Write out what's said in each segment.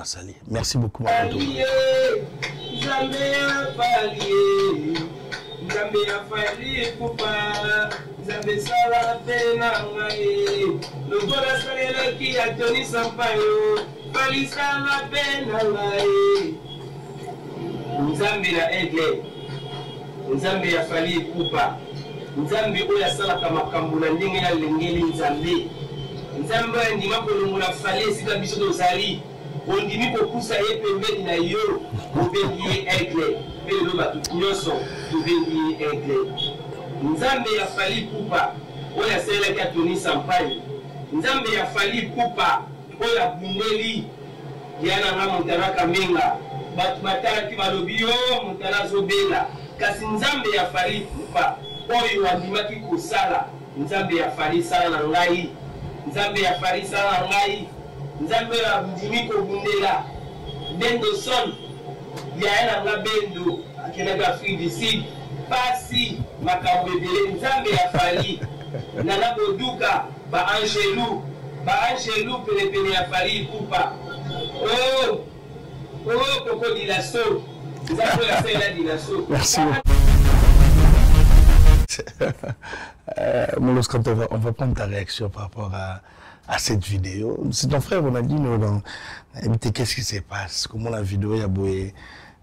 Asali. Merci beaucoup, ma photo. Nzambe na aigle Nzambe ya fali kupa Nzambe oya sala kama kambula ndenge ya lengeli Nzambe Nzambe ndima kolongola fali sika biso dozali ondimi kokusa ye pembeni na yo obengi aigle pele lo batu nyonso obengi aigle Nzambe ya fali kupa oya sala ka Tony Sampagne Nzambe ya fali kupa oya bundeli yana nga Montana Kamenga batu batalaki balobi yo Montana zobela kasi Nzambe ya fali kupa oyo wandimaki kosala Nzambe ya fali sala na ngai Nzambe ya fali sala na ngai Nzambe ya ndimi kobundela bendo son ya na nga bendo akenaka Afrique du Sud pasi makambo ebele Nzambe ya fali nana boduka ba Angelu pene ya fali kupa oh Coco Dilasso. Merci. Moulos, on va prendre ta réaction par rapport à cette vidéo. C'est ton frère Ronaldinho. Qu'est-ce qui se passe? Comment la vidéo a boué?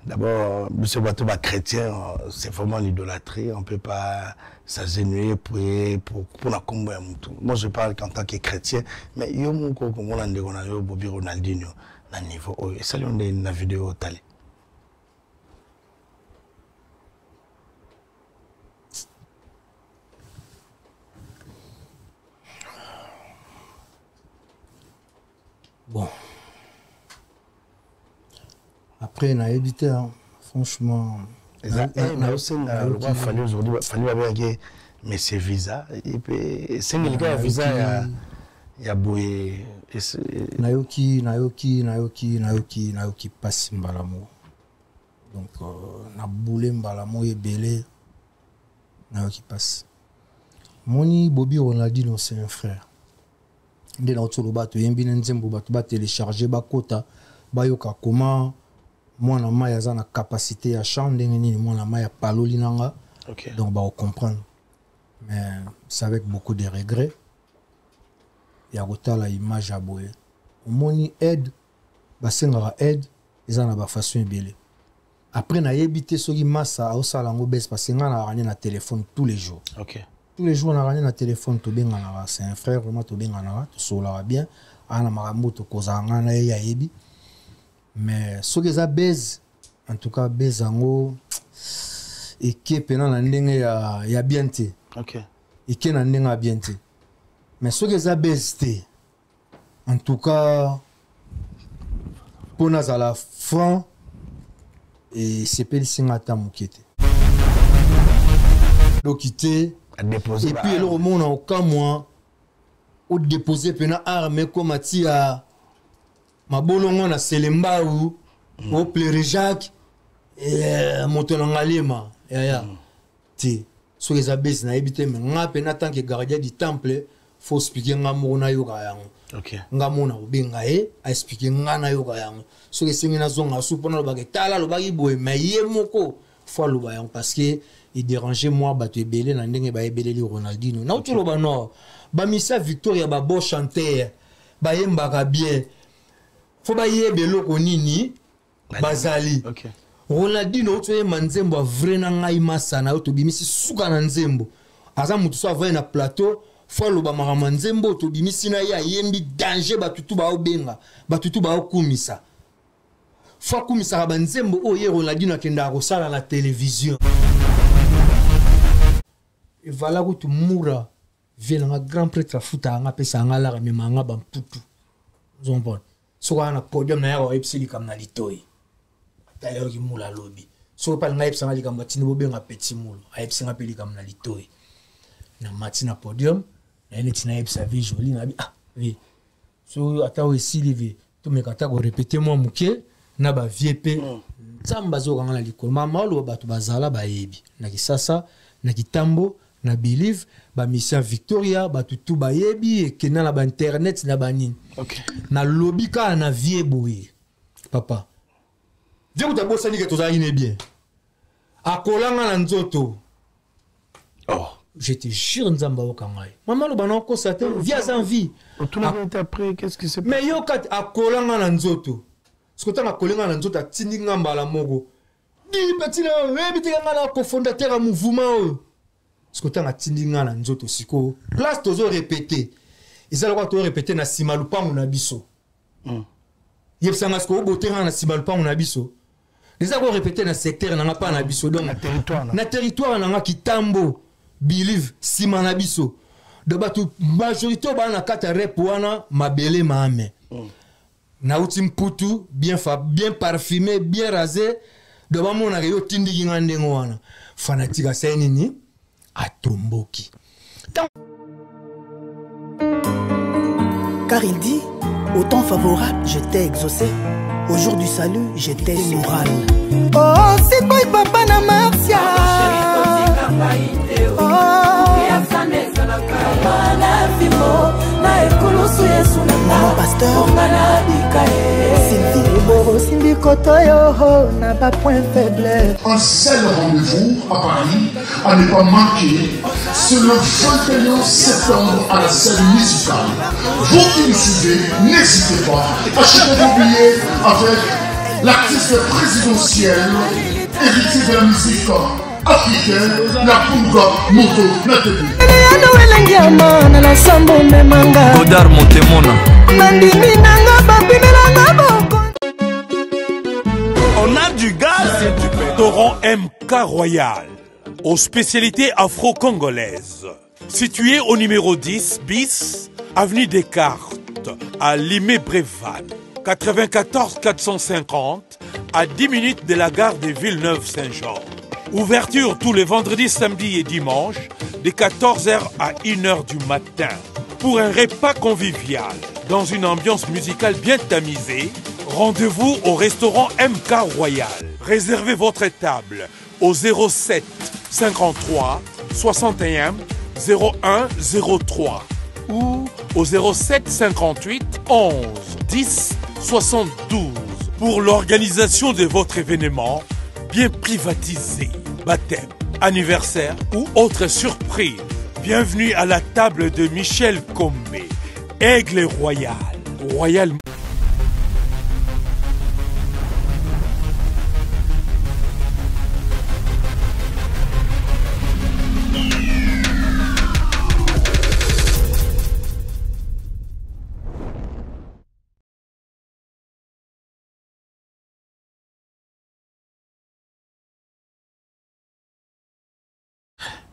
D'abord, M. Batouba chrétien, c'est vraiment l'idolâtrie. On ne peut pas s'agenouiller pour la combo. Moi, je parle qu'en tant que chrétien, mais il y a un peu comme on a dit Bobby Ronaldinho. Na niveau et ça on est na vidéo tali bon après na édité franchement fallu aujourd'hui fallu avec mais c'est visa et puis c'est le gars visa ya boye nayoki pasi mbalamo donc na boule mbalamo ebele nayoki pasi moni Bobby Ronaldinho c'est un frère nde na otolo bato yembi na nzembo bato ba télécharger bakota bayoka comment mwana mai aza na capacité ya chant ndenge nini mwana mai ya paloli nanga donc ba comprendre mais c'est avec beaucoup de regrets. Il y a la image à boye. Moni aide, basengara aide, ils en ont façon belé. Après na yebité soki massa au salango bes parce que na rani na téléphone tous les jours. OK. Tous les jours na rani na téléphone to benga na c'est un frère vraiment to benga na to sola bien ana makambo to kozanga na ya yebi. Mais soki za base en tout cas bezango et qui pena na ndenge ya bienté. OK. Et qui na ndenge ya bienté. Mais ce que ça baisse, en tout cas, pour nous à la fin, et c'est pas le signe à ta mouquette. Donc, et puis, le monde en aucun mois, ou déposer pena arme comme à tia, ma bolongo na selemba ou pleurer Jacques, et monter en alima, ti, ce que ça baisse, na évité, mais n'a pena tant que gardien du temple. Faut expliquer ngamona yoga yango. OK. Ngamona obenga a expliquer ngana yoga yango. So que singina zonga supona lo bagé tala lo bagi boye mais yemoko faut lo ba yango parce que il dérangeait moi bato ebele na ndenge ba ebele li Ronaldinho. Na to lo ba no ba misa Victoria ba bo chanter ba yembaka bien. Faut ba yebelo ko nini bazali. OK. Ronaldinho to ye manzembo vrai na ngai masana to bimisi suka na nzembo. Aza mutu so va na plateau faut le bamara nzembo to bimisi na ya yembi danger batutu ba obenga batutu ba okumisa faut kumisa ba nzembo o ye Ronaldinho akenda ko sala la télévision et voilà que tu moura vient un grand prêtre futa nga pesa nga la me manga ba mputu zombo so ana podium na ya wa epsili kam na litoi d'ailleurs ki mula lobby so pa nga epsa nga kam batini bobenga petit mulo a epsa nga peli kam na litoi na matina podium na ene tina epsa vie jolie na bi ah oui so ata aussi live to me kata ko répéter moi muke na ba viep tsamba zo kanga na likolo mama lo bato bazala ba yebi na kisasa na kitambo na believe ba mission Victoria ba tutu ba yebi e kena na ba internet na ba nini OK na lobby ka na vie boye Papa. Dieu vous a bossé que tout ça est bien. A kolanga na nzoto. Oh. J'étais jure nzamba okangai. Maman le banon constaté via sans vie. Tout le monde après qu'est-ce qui s'est passé? Mais yo kat a kolanga na nzoto. Ce que tu as kolanga na nzoto tindi ngamba la mogo. Di petit là, rebiti ngana cofondateur à mouvement. Ce que tu as tindi ngana nzoto siko. Place tozo répéter. Ils allaient quoi répéter na simalupa mon abisso. Yebsanga sko botera na simalupa mon abisso. Les avons répété dans le secteur, n'a pas na biso donc na territoire n'a kitambo believe sima na biso de batu majorité ba na kata rep wana mabele maame na utim putu bien parfumé bien rasé de ba mona yo tindi ngande ngwana fanatique sa nini atomboki car il dit au temps favorable je t'ai exaucé. Au jour du salut, j'étais moral. Oh, c'est quoi papa na Marcia? Maman pasteur Sylvie Boro Simbi Kotoyo n'a pas point faible. Un seul rendez-vous à Paris à ne pas manquer, c'est le 21 septembre à la scène musicale. Vous qui me suivez, n'hésitez pas, achetez vos billets avec l'artiste présidentiel, héritier de la musique africaine, la Punga Moto Nathalie. Godard Montemona. On a du gaz et du restaurant MK Royal, aux spécialités afro-congolaises. Situé au numéro 10 bis, avenue Descartes, à Limay-Brévannes. 94 450, à 10 minutes de la gare de Villeneuve-Saint-Jean. Ouverture tous les vendredis, samedis et dimanches, de 14h à 1h du matin. Pour un repas convivial, dans une ambiance musicale bien tamisée, rendez-vous au restaurant MK Royal. Réservez votre table au 07 53 61 01 03 ou au 07 58 11 10 72 pour l'organisation de votre événement bien privatisé, baptême, anniversaire ou autre surprise. Bienvenue à la table de Michel Combé, Aigle Royal. Royal.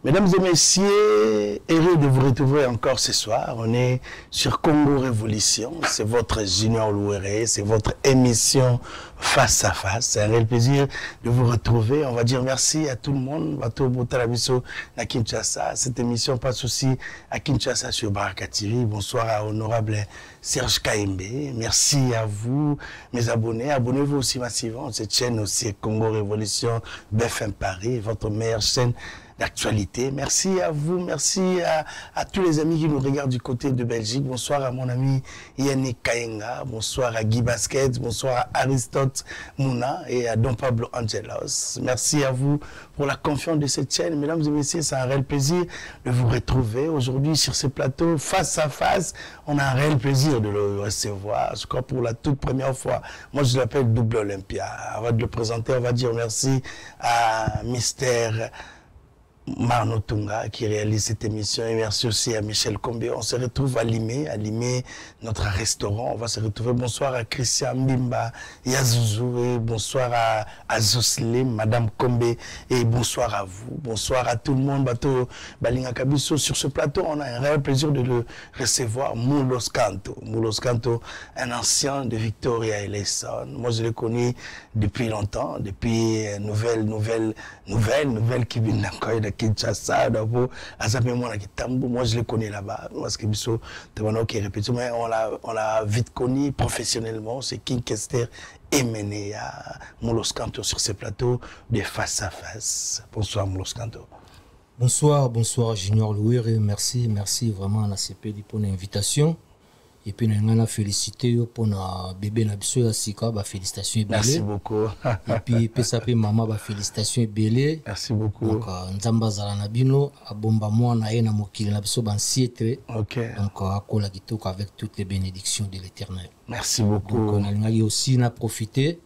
Mesdames et messieurs, heureux de vous retrouver encore ce soir. On est sur Congo Révolution. C'est votre Junior Louéré, c'est votre émission Face à Face. C'est un réel plaisir de vous retrouver. On va dire merci à tout le monde. Bato Botalabiso à Kinshasa. Cette émission passe aussi à Kinshasa sur Baraka TV. Bonsoir à honorable Serge Kaembe. Merci à vous, mes abonnés. Abonnez-vous aussi massivement. Cette chaîne aussi Congo Révolution, BFM Paris, votre meilleure chaîne d'actualité. Merci à vous, merci à tous les amis qui nous regardent du côté de Belgique. Bonsoir à mon ami Yannick Kayenga, bonsoir à Guy Basket, bonsoir à Aristote Mouna et à Don Pablo Angelos. Merci à vous pour la confiance de cette chaîne. Mesdames et messieurs, c'est un réel plaisir de vous retrouver aujourd'hui sur ce plateau face à face. On a un réel plaisir de le recevoir, je crois pour la toute première fois. Moi, je l'appelle Double Olympia. Avant de le présenter, on va dire merci à Mister Marno Tunga qui réalise cette émission et merci aussi à Michel Combé. On se retrouve à Limay, notre restaurant. On va se retrouver. Bonsoir à Christian Mbimba, Yazouzou et bonsoir à Zoslim, Madame Combé et bonsoir à vous. Bonsoir à tout le monde. Bateau Balinga Kabiso. Sur ce plateau, on a un réel plaisir de le recevoir. Moulos Kanto. Moulos Kanto, un ancien de Victoria et Lesson. Moi, je l'ai connu depuis longtemps, depuis nouvelle qui vient d'Ankoy, de Kinshasa, d'Abo, Azamemona Kitambo. Moi, je l'ai connu là-bas, parce que Bisso, qui répète, mais on l'a vite connu professionnellement. C'est King Kester et Menea, Moulos Kanto sur ces plateaux de face à face. Bonsoir, Moulos Kanto. Bonsoir Junior Louéré, merci vraiment à la CP pour l'invitation. et puis on a félicité pour na bébé na biso ya sika ba félicitations et merci beaucoup et puis pesa pe maman ba félicitations et belé merci beaucoup donc nzamba zala na bino abomba mwana ye na mokili na biso ban sietre OK donc akola kitoko avec toutes les bénédictions de l'Éternel. Merci beaucoup. Donc on a aussi na profité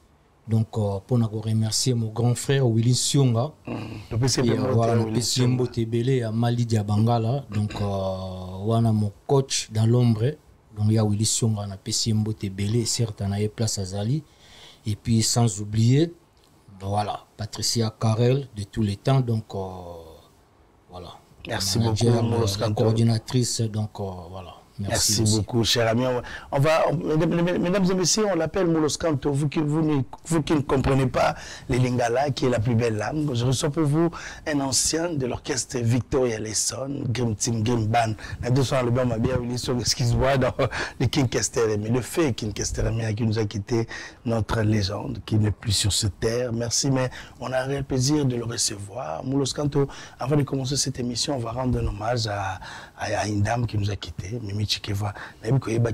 donc pour remercier mon grand frère Willy Sionga et voilà le PC Mbote Belé à Mali Diabangala donc wana mon coach dans l'ombre donc il y a Willy Sionga na PC Mbote Belé certes on a place à Zali et puis sans oublier voilà Patricia Carrel de tous les temps donc voilà merci manager, beaucoup la coordinatrice donc voilà. Merci beaucoup, cher ami. On va, mesdames et messieurs, on l'appelle Moulos Kanto. Vous qui ne comprenez pas les Lingala, qui est la plus belle langue, je reçois pour vous un ancien de l'orchestre Victoria Lesson, Grim Team, Grim Band. Les deux sont à l'album, bien, excuse-moi, dans le King Kester, mais le fait King Kester, qui nous a quitté, notre légende, qui n'est plus sur cette terre. Merci, mais on a un réel plaisir de le recevoir. Moulos Kanto, avant de commencer cette émission, on va rendre un hommage à une dame qui nous a quitté, Mimi Chikeva,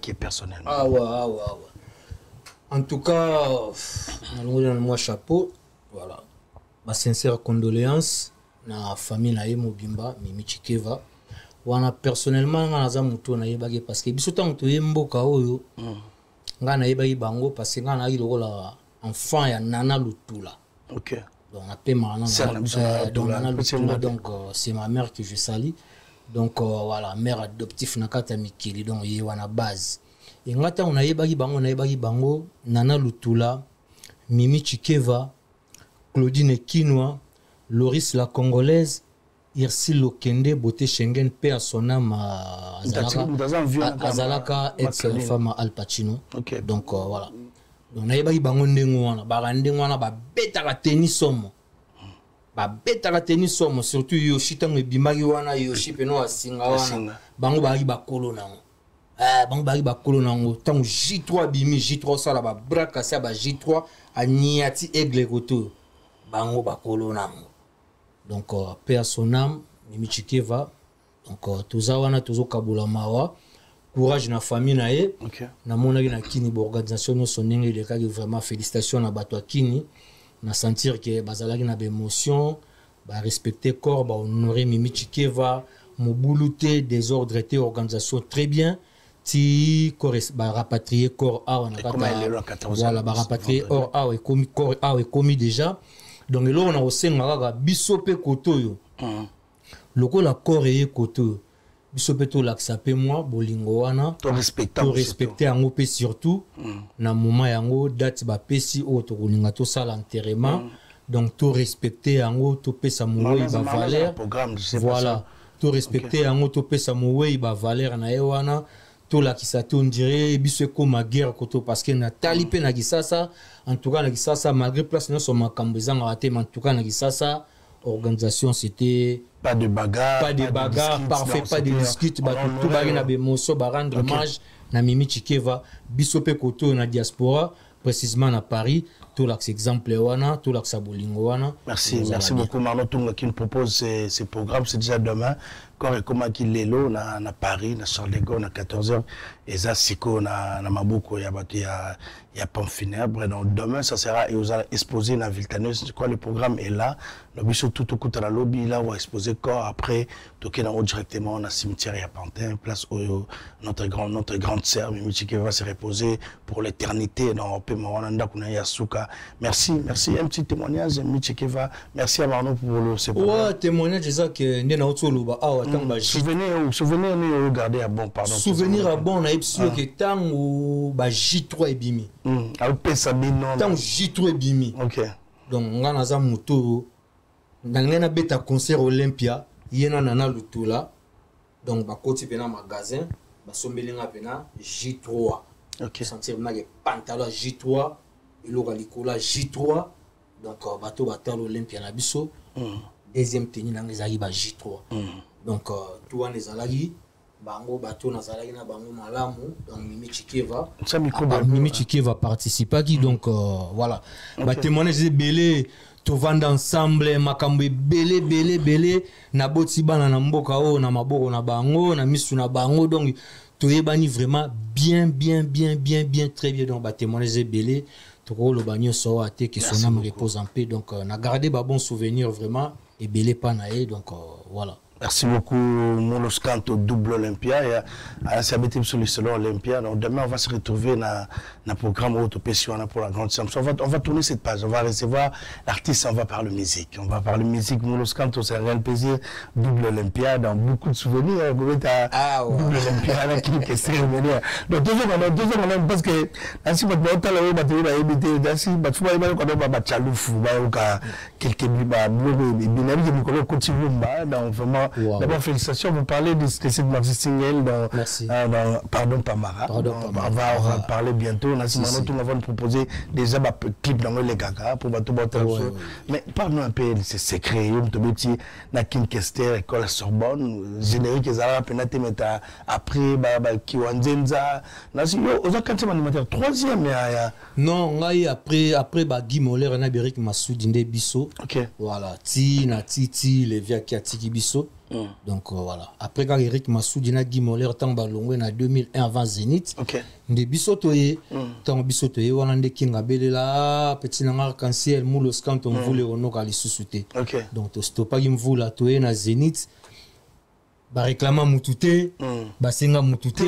qui est personnellement. Ah ouais. En tout cas, moi chapeau, voilà. Ma sincère condoléance na famille na Emo Bimba, Mimi Chikeva. Wana personnellement nga naza muto na yebaki parce que biso tango to yemboka oyo. Nga na yebaki bango parce que nga na lokola enfant ya Nana Lutula. OK. Donc on appelle Nana Lutula donc c'est ma mère que je salue. Donc voilà, mère adoptive na kata mikili donc yé wana base. Et ngata on a yebaki bango Nana Lutula, Mimi Chikeva, Claudine Kinwa, Loris la Congolaise, Irsile Lokende, Beauté Schengen, paix à son âme Azalaka ex-femme Al Pacino. Okay. Donc voilà. Donc on a yebaki bango ndengo wana, ba betaka tennis somo. Ba betaka tennis somo surtout Yoshi tango bimaki wana Yoshi peno asinga wana bango ba kolo nango bango ba kolo nango tango J3 bimi J3 sala ba braka sa ba J3 aniati aigle koto bango ba kolo nango donc paix à son âme Mimi Chikeva donc toza wana tozo kabula mawa courage na famille na ye na monaki na kini bo organisation no sonenge le ka vraiment félicitations na bato kini na sentir que bazalaki na émotion ba respecter corps ba honorer Mimi Chikeva mobuluté désordre était organisation très bien ti ba rapatrier corps a on a kata voilà ba rapatrier corps a et commis corps a et commis déjà donc là on a osenga ka bisope koto yo lokola corps et koto bisope to laksape moi bolingo wana to respecter yango pe surtout na moment yango date ba pesi o to kolinga to sala enterrement donc to respecter yango to pesa mowe ba valeur voilà to respecter yango to pesa mowe ba valeur na ewana to lakisa to ndire biso ko ma guerre koto parce que na talipe na kisasa en tout cas na kisasa malgré place na so makambo zanga ate en tout cas na kisasa organisation c'était pas de bagarre parfait pas de dispute ba tout ba na bemoso ba rendre hommage na Mimi Chikeva bisope koto na diaspora précisément à Paris tout l'axe exemple wana tout l'axe bolingo wana merci beaucoup Marlon Tunga qui nous propose ces programmes c'est déjà demain quand comment qu'il est là na Paris na Charles de Gaulle na 14h et ça siko na mabuko ya pompe funèbre donc demain ça sera et vous allez exposer la Viltaneuse quoi le programme est là le biso tout au côté la lobby là on va exposer corps après toquer dans directement na cimetière ya Pantin place où notre grande sœur Mimi Chikeva va se reposer pour l'éternité dans pe mawanda kuna ya suka merci un petit témoignage Mimi Chikeva merci à Marno pour ce programme ouais témoignage ça que ndena otoloba souvenir nous regarder à bon pardon souvenir à bon na ipsio que tango ba J3 ebimi a pesa bino tango J3 ebimi OK donc ngana za muto ngana beta concert Olympia yena Nana Lutula donc ba koti pena magasin ba sombelinga pena J3 OK sentir na pantalon J3 iloka likola J3 donc bato batalo Olympia na biso deuxième tenue na ngezali ba J3 donc tout en ezalaki bango bato na zalaki na bango malamu donc Mimi Chikeva participer qui donc voilà ba témoigner belé to vendre ensemble makambo belé na boti bana na mboka o na maboko na bango na misu na bango donc toyebani vraiment bien très bien donc ba témoigner belé to le bagno so até que son âme repose en paix donc on a gardé ba bon souvenir vraiment et belé panaé donc voilà. Merci beaucoup, Molos Canto double Olympia. Et c'est habité sur le salon Olympia. Donc demain, on va se retrouver dans le programme Autopession pour la grande somme. On va tourner cette page. On va recevoir l'artiste, on va parler musique. On va parler musique. Molos Canto, c'est un réel plaisir. Double Olympia, dans beaucoup de souvenirs. Vous êtes à double Olympia, là, qui est cérémonie. Donc, deux ans, parce que, ainsi, votre montant, là, vous avez évité, ainsi, votre fois, vous avez batchalouf, vous avez quelques bibas, vous avez donc, vraiment, wow. D'abord, félicitations. Vous parlez de cette Maxi Single dans Pardon Pamara. On va parler bientôt. On va nous proposer déjà un clip dans les gaga pour tout le mais parle-nous un peu de ces secrets. On te dit na Kinkester, école Sorbonne, générique, ils allaient pénétrer, mais après, Kiwanzenza. Aux autres animateurs, troisième. Non, après, Guy Moller, on a Béric Massoudinde Bisso. Voilà, Titi, les vieux qui a Tiki Bisso. Donc voilà. Après quand Eric Massoudina Guy Moller tamba longwe na 2001 avant Zénith. Nde bisotoye tant bisotoye wana nde kinga belela petit na arc-en-ciel Molos quand on voulait honorer les sous-soutés. Donc to stopa mvula toye na Zénith. Ba réclama mutute ba senga mutute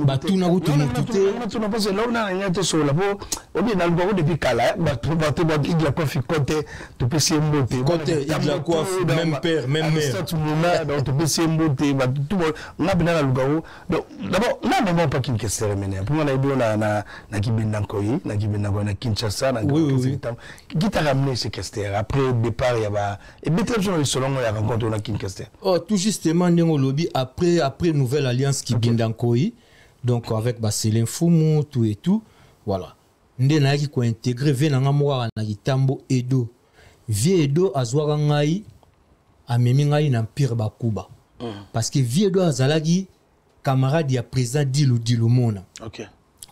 batuna kutu mutute batuna parce que là on a rien de sur là bon on est dans le gros depuis kala ba il la coiffe côté tu peux s'y monter côté il la coiffe même père même mère donc tu peux s'y monter ba tout on a bien dans le gros donc d'abord là même pas qu'il question mener pour on a dit na Kibenda Nkoyi na Kinshasa na qui t'a ramené ces questions après départ il y a et peut-être sur le salon il y a rencontré na Kinshasa tout justement lobby après nouvelle alliance qui Kibenda Nkoyi donc avec Céline Fumu tout et tout voilà ndé na ki ko intégrer venanga moka na kitambo Edo vie Edo azwaka ngai amemi ngai na empire bakuba parce que vie Edo azalaki camarade ya président Dilu Mona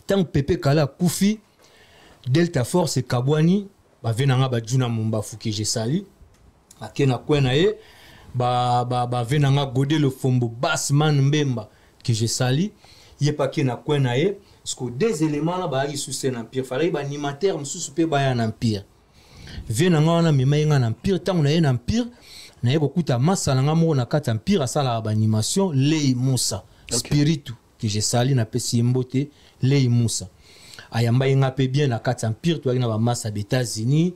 tant Pepe Kala Kufi Delta Force Kabwani ba venanga ba juna Mumbafu que j'ai sali akena kwena ye ba venanga Godé le Fombo Bassman Mbemba que j'ai sali yé pa ki na kwena ye parce que des éléments là ba sous un empire fallait ba animateur mususu pe ba ya empire venanga wana mema nga na empire tant on a un empire na ye kokuta masala nga mo na kata empire asala ba animation Lei Musa spiritu que j'ai sali na pesi mbote Lei Musa ayamba nga pe bien na kata empire to na ba massa États-Unis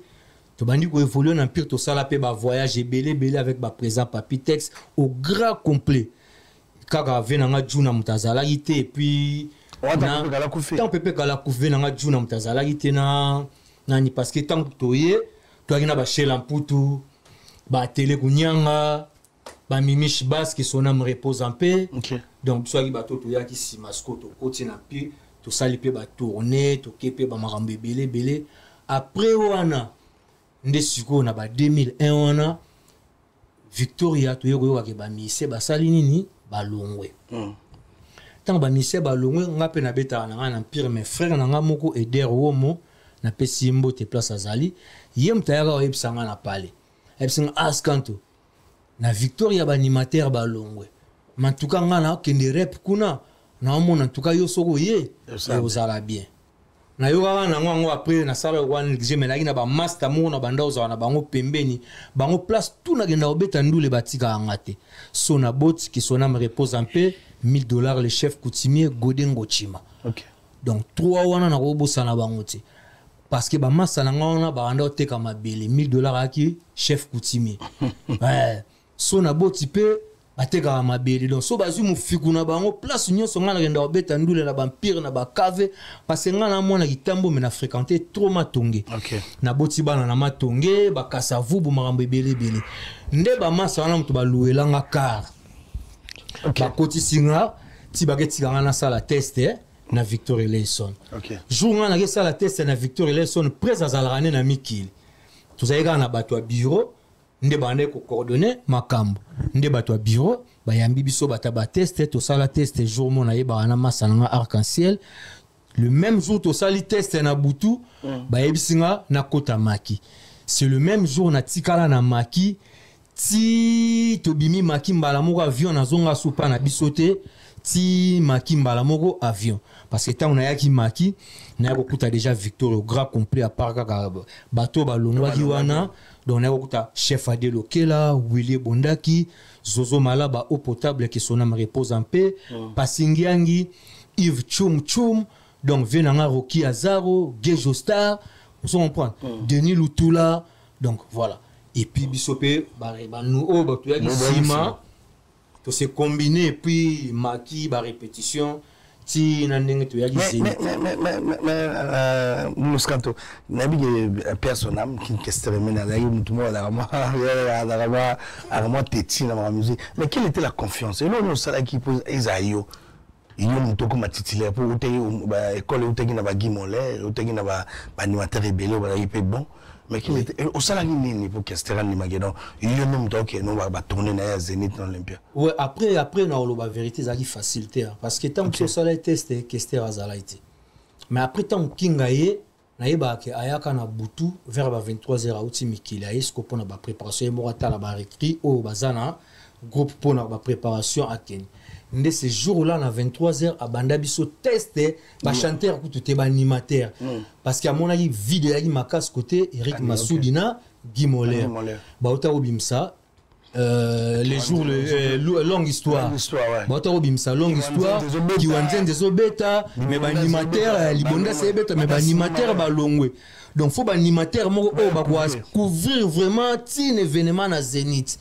to bandi ko évoluer na empire to sala pe ba voyage belé avec ba présent Papitex au grand complet kaka venanga juna mutazala ite et puis tant Pepe Kala Kufi venanga juna mutazala ite na nani parce que tant toye to na ba Shela Mputu ba télé kunyanga ba Mimish Bass qui son âme repose en paix donc soit ba to ya ki si mascoto koti na pi to sali pe ba tourner to kepe ba marambe belé après wana nde siko na ba 2001 wana Victoria to yoko ke ba mise ba sali nini ba longwe tant ba mise ba longwe ngape na beta na empire mes frères na nga moko Eder Womo na pesi mbote place azali yem tayaka o ebsanga na pale ebsanga askanto na Victoria ba animateur ba longwe mantuka nga na kende rep kuna na mona ntuka yo soko ye ozala bien na yoga na ngo après na sala wan nigeme na ba master mo na banda oza na bango pembeni bango place tout na genda obeta ndule batika ngate so na bot qui son âme repose en paix $1000 le chef coutumier Godé Ngochima donc 3 wana na robosa na bango ti parce que ba massa na ngona ba banda oteka mabele $1000 aki chef coutumier so na bot pe bateka mabele donc so bazu mufiku na bango place nyonso ngana genda obeta ndule na bampire na bakave parce que ngana mwana kitambo me na fréquenter trop matonge na boti bana na matonge bakasa vubu marambo ebele nde ba masa wana mutu baluelanga car bakoti singa ti bageti ngana na sala test na Victor Eleison jour ngana ke sala test na Victor Eleison près azalrane na mikili tuzaiga na bato ya bureau nde bande ko coordonner makambo nde bato ya bureau bayambi biso bata ba test to sala test jour mona yeba na masana arc-en-ciel le même jour to sali test na butu bayebisinga na kota maki c'est le même jour na tikala na maki ti to bimi maki mbala moko avion na zonga supa na bisote ti Maki Mbalamoko avion. Parce que tant on a qui Maki, na kokuta déjà Victor au grand complet à part kaka bateau balongwa kiwana. Donc on a kokuta chef Adelo Kela, Willy Bondaki, Zozo Malaba eau potable qui son âme repose en paix, Passingiangi, Yves Chum Chum, donc Venanga Rocky Azaro, Gejo Star, vous comprenez, Denis Lutula, donc voilà. Et puis Bissopé, nous au Sima, tout se combiné et puis Maki, répétition. Si mais Muscanto nabi personnam qui questionne la tout le monde à moi téti dans la musique mais quelle était la confiance et non ça qui pose Isaïo il y a un truc comme titulaire pour école où tu na ba Guimolé où tu na ba animateur rebelle ou il peut bon mais qui était au salarié ni pour questionner ni magédon il y a même donc non va tourner na Zénith dans l'Olympia ouais après na la vérité ça qui facilité parce que tant que ça les test questionner azalaité mais après tant kingaye na yeba ke ayaka na butu vers 23h à outi mikila est-ce pour na ba préparation morata la ba écrit au bazana groupe pour na ba préparation à Kenya. Nde ce jour-là, à 23h, à Bandabiso testé, ba chanteur tout te ba animateur. Parce qu'à mon avis, vidéo qui m'a casse côté Eric Massoudina, Guy Moller. Ba ota obimsa les jours longue histoire. Ba ota obimsa longue histoire qui wanzen des obeta mais ba animateur libonda c'est beta mais ba animateur ba longwe. Donc faut ba animateur mo ba couvrir vraiment un événement à Zénith.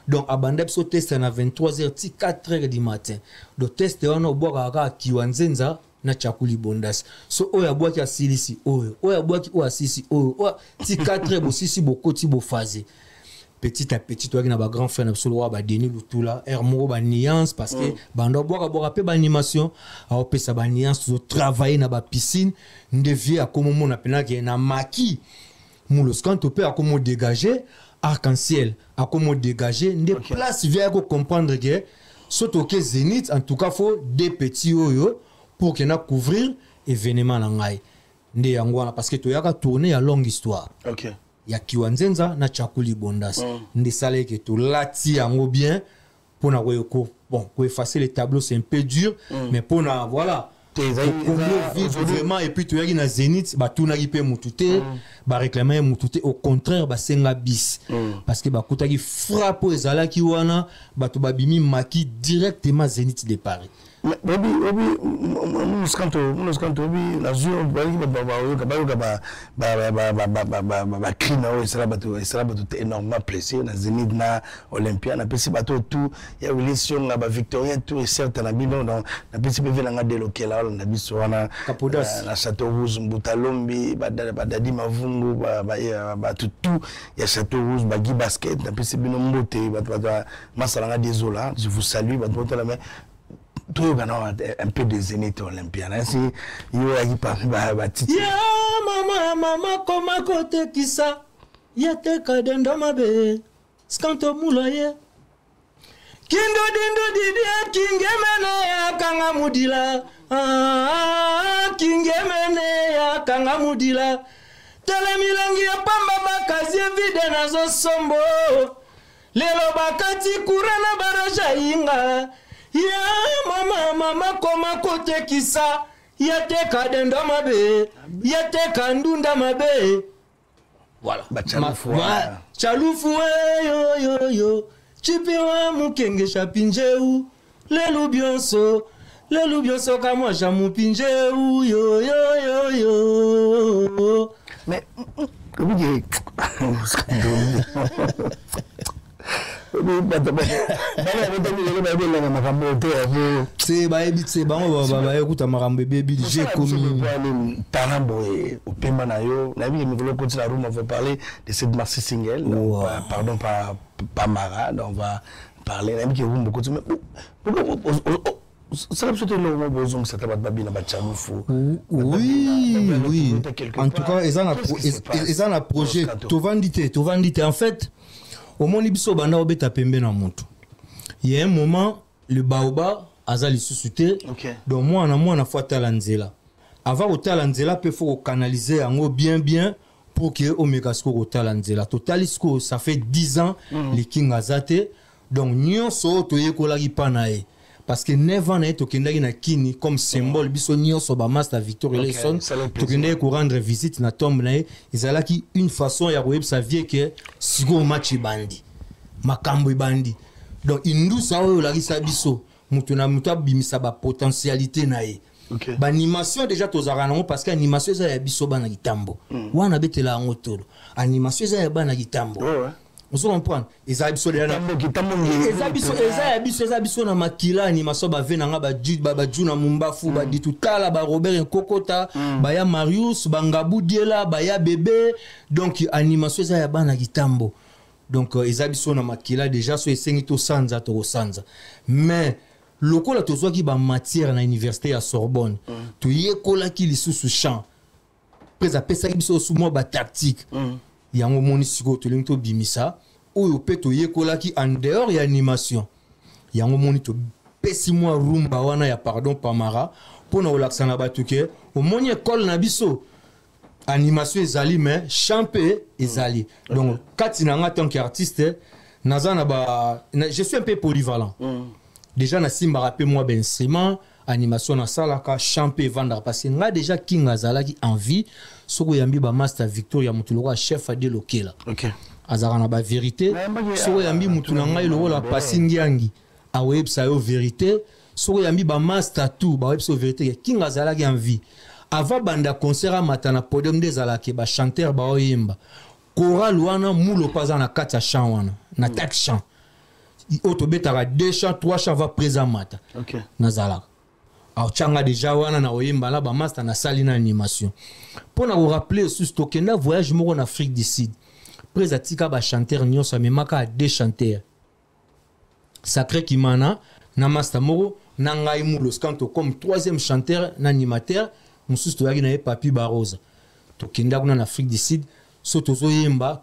Donc, à Bandab, ce test à 23h, 4h du matin. Le test est en bois à Kiwanzenza, na Chakuli Bondas. So, oya bois qui a silisi, oya bois qui a sisi, oya, 4h, bo sisi, bo koti, bo phase. Petit à petit, toi, qui n'a pas grand frère, absolument, ba Denis Lutula, Hermo, ba nuance, parce que, Bandab bois à boire, ba animation, a opé sa ba nuance, travailler na ba piscine, n'devier à comment on appelle, qui est na Maki. Mouloskan, tu peux à comment dégager, arc-en-ciel à comment dégager des places vient comprendre que surtout que Zénith en tout cas faut des petits oyo pour qu'il na couvrir événement nangai ndé yangwana parce que tu yaka tourner à longue histoire OK ya Kiwanzenza na Chakuli Bondas ndé salé que tu lati yango bien pour na ko bon pour effacer les tableaux c'est un peu dur mais pour na voilà vraiment et puis tu as na Zénith ba tout na qui peut mutute ba réclamer mutute au contraire ba senga bis parce que ba kutaki frappe ezala ki wana ba to babimi Maki directement Zénith de Paris mais Muscanto bi la jour ba crina et ça ba tout énormément plaisir na Zénith na Olympia na pesi ba tout il y a relation na ba Victorien tout et certain na bino donc na pesi be venanga délocala na biso wana na Château Rouge Mbutalombi ba dadi mavungu ba tout il y a Château Rouge ba Guy Basket na pesi bino mbote ba masalanga désolé je vous salue ba tout la main tout un peu de Zénith Olympia ainsi il y a qui parmi ba titi ya mama koma kote kisa ya te kadenda mabe skanto mulaye kindo dindo didia kingemene ya kanga mudila kingemene ya kanga mudila telemilangi ya pamba bakazi vide nazo sombo lelo bakati kurana baraja inga ya mama koma kote kisa ya te kadenda mabe ya te kandunda mabe voilà chalufu yo chipiwa mukenge chapinjeu lelu bionso kama chamupinjeu yo mais comment dire c'est ba écoute marambe baby j'ai commis tarambo au paiement na yo na vie me voulons continuer la room on va parler de cette Marcy single pardon pas Mara on va parler même qui room beaucoup mais ça va surtout le besoin que ça t'a pas bien oui en tout cas ils ont un projet to vandité en fait au moins biso banda obeta pembe na moto il y a un moment le baoba azali susute donc moi na fuata la nzela avant otala nzela peut faut canaliser yango bien pour que omeka sko otala nzela totalisco ça fait 10 ans les king azate donc nyonso to yekola ki panae parce que 9 ans na tokendaki na kini comme symbole biso nyonso ba master Victor Eleison tokendaki ko rendre visite na tombe na ezalaki une façon ya koyebisa vie que siko match bandi makambo bandi donc indusa oyo lakisa biso mutu na mutu abimisa ba potentialité na ye. Ba animation déjà tozara nango parce que animation eza ya biso bana gitambo wana betela ngo tolo animation eza ya bana gitambo on se comprend eza biso de na eza biso na makila animation ba venanga ba juna mumbafu ba ditutala ba Robert Nkokota ba ya Marius Bangabu Diela ba ya bébé donc animation eza ya bana gitambo donc eza biso na makila déjà so esengi to sanza to sanza mais lokola tozwaki ba matière na université ya Sorbonne to yekola ki lisusu champ pesa pesa biso sous ba tactique yango moni siko to linto bimisa oyo pe to yekola ki en dehors ya animation yango moni to pesi moi rumba wana ya pardon Pamara pona olaksana batuke o moni école na biso animation ezali mais chanter ezali donc katina nga tant qu'artiste nazana ba je suis un peu polyvalent. Déjà na simba rappel moi ben instrument animation na salaka chanter vendre parce que nga déjà king azalaki envie soko yambi ba master Victoria mutuloko chef ade lokela OK azara na ba vérité soko yambi mutuna ngai lokola passingi yangi a website yo vérité soko yambi ba master tout ba website vérité king azalaki envie avant banda concert matana podium des alaki ba chanteur ba oyemba choral wana mulo paza na kati ya chant wana na tak chant auto betara 2 chants 3 chants va présent mata OK nazala au changa déjà wana na oyemba la ba master na sali na animation pour na vous rappeler sur tokenda voyage moko en Afrique du Sud présatika ba chanteur nyonso memaka 2 chanteurs Sacré Kimana na master moko na ngai mulo skanto comme 3e chanteur na animateur mususu toyaki na Papi Baroza tokenda kuna na Afrique du Sud so tozoyemba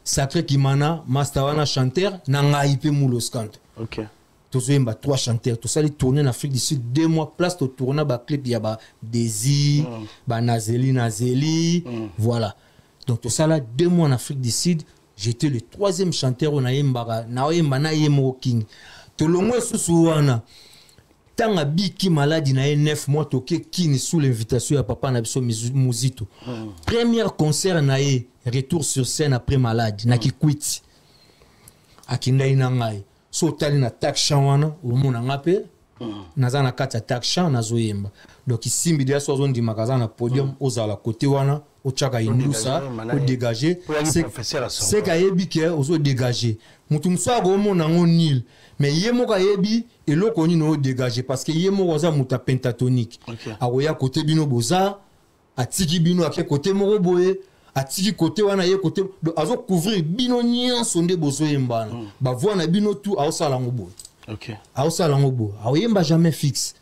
Sacré Kimana master wana chanteur na ngai pe mulo skanto OK tozoyemba 3 chanteurs to sali tourner en Afrique du Sud 2 mois place to tourner ba clip ya ba Désir ba Nazeli voilà donc to sala 2 mois en Afrique du Sud j'étais le 3e chanteur na yemba na yemo king to longo susu wana tanga biki maladie na 9 mois toke kini sous l'invitation ya papa na biso Muzito premier concert na retour sur scène après maladie na kikwiti akinda ina ngai so tali na tak chawana omona ngape naza na kati ya tak chan nazoyemba donc isimbi dia so zondi makaza na podium ozala côté wana ochaka indusa o dégager c'est ka yebi ke ozo dégager mutu musa go mona ngo nil mais yemo ka yebi eloko ni no dégager parce que yemo oza muta pentatonique akoya côté bino boza atiki bino ake côté moko boye atiki côté wana ye côté azo couvrir bino nyonso nde bozo yembana ba voix na bino tout aosala ngo boye OK aosala ngo boye aoyemba jamais fixe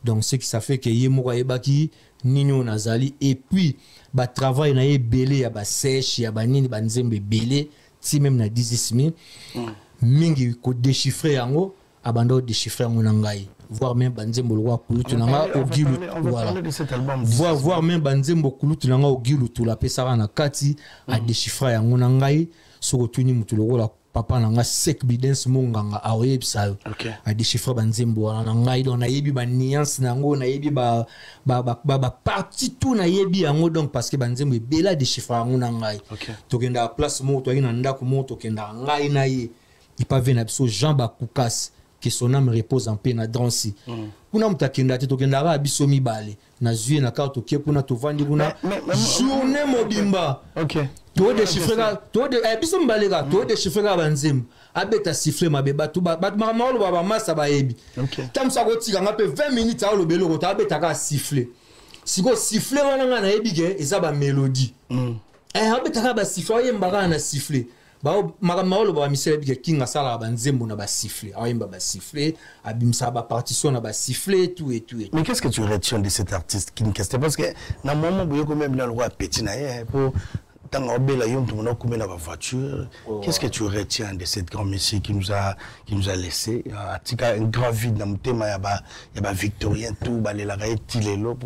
donc ce qui ça fait que yemo ka yebaki nino nazali et puis ba travail na ye belé ya ba sèche ya ba nini ba nzembe belé ti même na 10000 mingi ko déchiffrer yango abando déchiffrer yango na ngai voir même banzembo lwa kulutu nanga ogilu voilà voir même banzembo kulutu nanga ogilu to la pesa na kati a déchiffrer yango na ngai soko tuni mutu lokola papa nanga sek bidens monganga awebsa a déchiffrer banzembo na ngai don na yebi ba nuance nango na yebi ba parti tout na yebi yango donc parce que banzembo bela déchiffrer yango na ngai tokenda place mo to ina ndako mo tokenda ngai na ye ipave na biso Jean Bakukas que son âme repose en paix na Drancy. Kuna mutakenda te tokenda ba biso mibale na zuye na carte ke kuna to vandi kuna journée mobimba. OK. To déchiffrer to de biso mibale ga to déchiffrer banzem abeta siffler mabeba to ba mama lo ba masa ba yebi. OK. Tamsa ko tika ngape 20 minutes a lo belo ko ta abeta ka siffler. Siko siffler wana nga na yebi ke eza ba mélodie. Abeta ka ba siffler yemba na siffler. Ba makamalo ba misela bike kinga sala ba nzembo na ba siffler ayemba ba siffler abimsa ba partition na ba siffler tout et tout. Mais qu'est-ce que tu retiens de cet artiste King Kasté parce que na moment boye comme même na loi petit na pour Dans la voiture, qu'est-ce que tu retiens de cette grande musique qui nous a laissé? Un grand vide dans le thème, il y a Victorien tout, il y a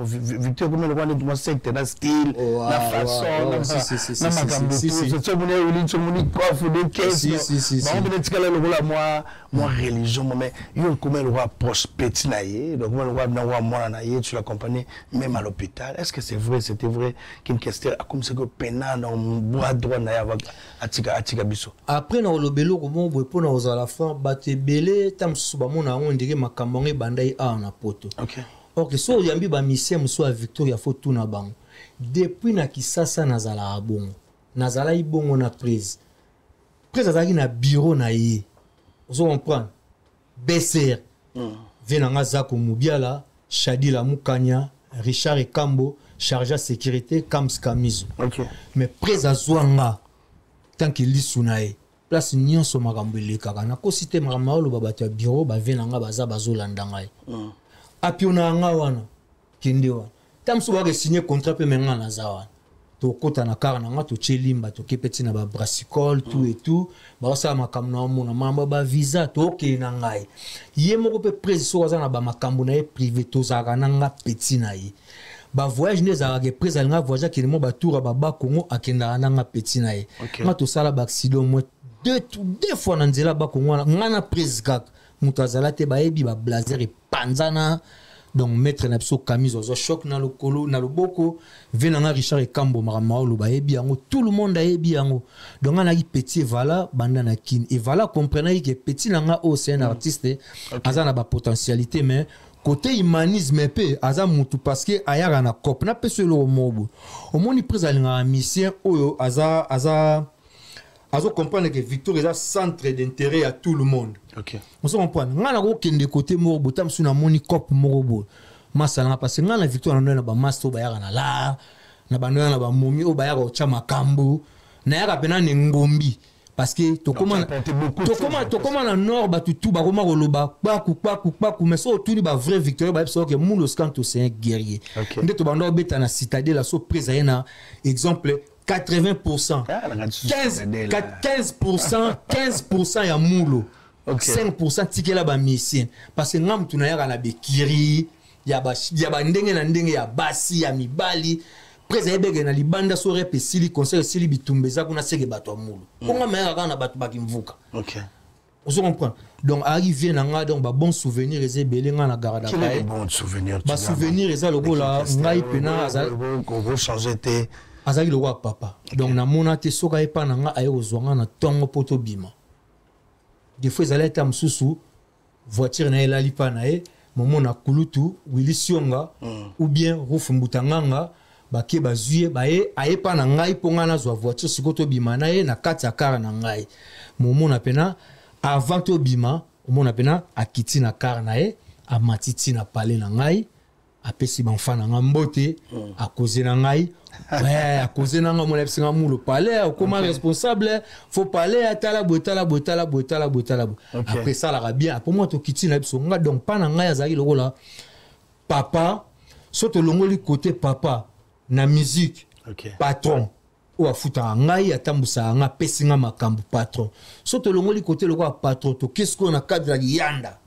Victor, comme le roi de mon secte, dans le style, la façon, moi religion, mais il y a comme le roi proche petit naïe, donc le roi n'a pas naïe, tu l'accompagnes même à l'hôpital. Est-ce que c'est vrai, c'était vrai qu'une question comme c'est que pena dans bois droit naïe avec atika biso. Après na lobelo comment pour na ozala fin baté belé tam suba mona on dirait makambonge bandai a na poto. OK. OK, so yambi ba mission so à Victoria faut tout na bango. Depuis na kisasa nazala abongo. Nazala ibongo na prise. Prise azaki na bureau na ye. Vous comprenez? BCR. Venanga Zako Mubiala, Shadila Mukanya, Richard Ekambo, chargé sécurité Kams Kamizo. OK. Mais près à Zouanga, tant qu'il lit Sunae, place Nyon Somarambele Kakana, Kosite Maramao, Babata Bureau, Venanga Baza Bazo Landangai. Apiona Angawana, Kindewa. Tam Souare signé contrat Pemenga Nazawan. To kota na karana to chelimba to kepeti na ba brassicole tout et tout ba sa makamno mona mamba ba visa to ke na ngai ye moko pe président waza na ba makambo na privé to zaka na nga petit na ye ba voyage ne za ke président nga voyage ke mo ba tour ba Congo akenda na nga petit na ye nga to sala ba accident mo deux fois na nzela ba Congo nga na président mutazala te ba ebi ba blazer e panzana. Donc maître Napso Camille ozo choc na le colo na le boko venanga Richard Ekambo maramao lo ba ebi yango tout le monde a ebi yango donc on a petit vala banda na kin et vala comprenez que petit nanga o c'est un artiste azana ba potentialité mais côté humanisme peu aza mutu parce que ayara na cop na peso lo mobo au moni président mission oyo aza comprendre que Victor est un centre d'intérêt à tout le monde. OK. On se comprend. On a aucun côté morobo tam suna moni cop morobo. Masala parce que na Victor na ba master ba yara na la na ba na ba momi o ba yara o chama kambu na yara pena ngombi parce que to comment na nord ba tout ba roma roloba kwaku mais so tout ba vrai Victor ba so que mulo scanto c'est un guerrier. Nde to ba ndo beta na citadelle so présent na exemple 80%, 15% ya moulo, 5% tikela ba mission parce que ngam tunaya na bekiri ya ba ndenge na ndenge ya basi ya mibali preza ebege na libanda so rep sili conseil sili bitumbeza kuna sege bato moulo konga mera kana bato bakimvuka. OK. Vous comprenez? Donc arrivé na donc ba bon souvenir les belenga na garada ka. Quel bon souvenir? Ba souvenir eza logo la ngai pena azal ko vo changer te azaki le roi papa. Donc na mona te soka epa na nga aye ozwanga na tongo poto bima. Des fois ezala ta msusu voiture na elali pa na e momo na kulutu Willy Sionga ou bien Ruf Mbutanganga bake bazuye bae aye pa na ngai ponga na zwa voiture sikoto bima na e na kati ya kara na ngai. Momo na pena avant to bima momo na pena akiti na kara na e amatiti na pale na ngai apesi banfa na ngambote akoze na ngai. Ouais, à cause d'un homme qui a le palais, comment responsable, faut parler à tala. Après ça, la bien. Pour moi, tu quittes la songa donc pas na ngai azali le rôle papa, surtout le côté papa, na musique, patron. Ou a fouta ngai atambusa nga pesinga makambu patron. Surtout le côté le roi patron, to qu'est-ce qu'on a cadre la yanda.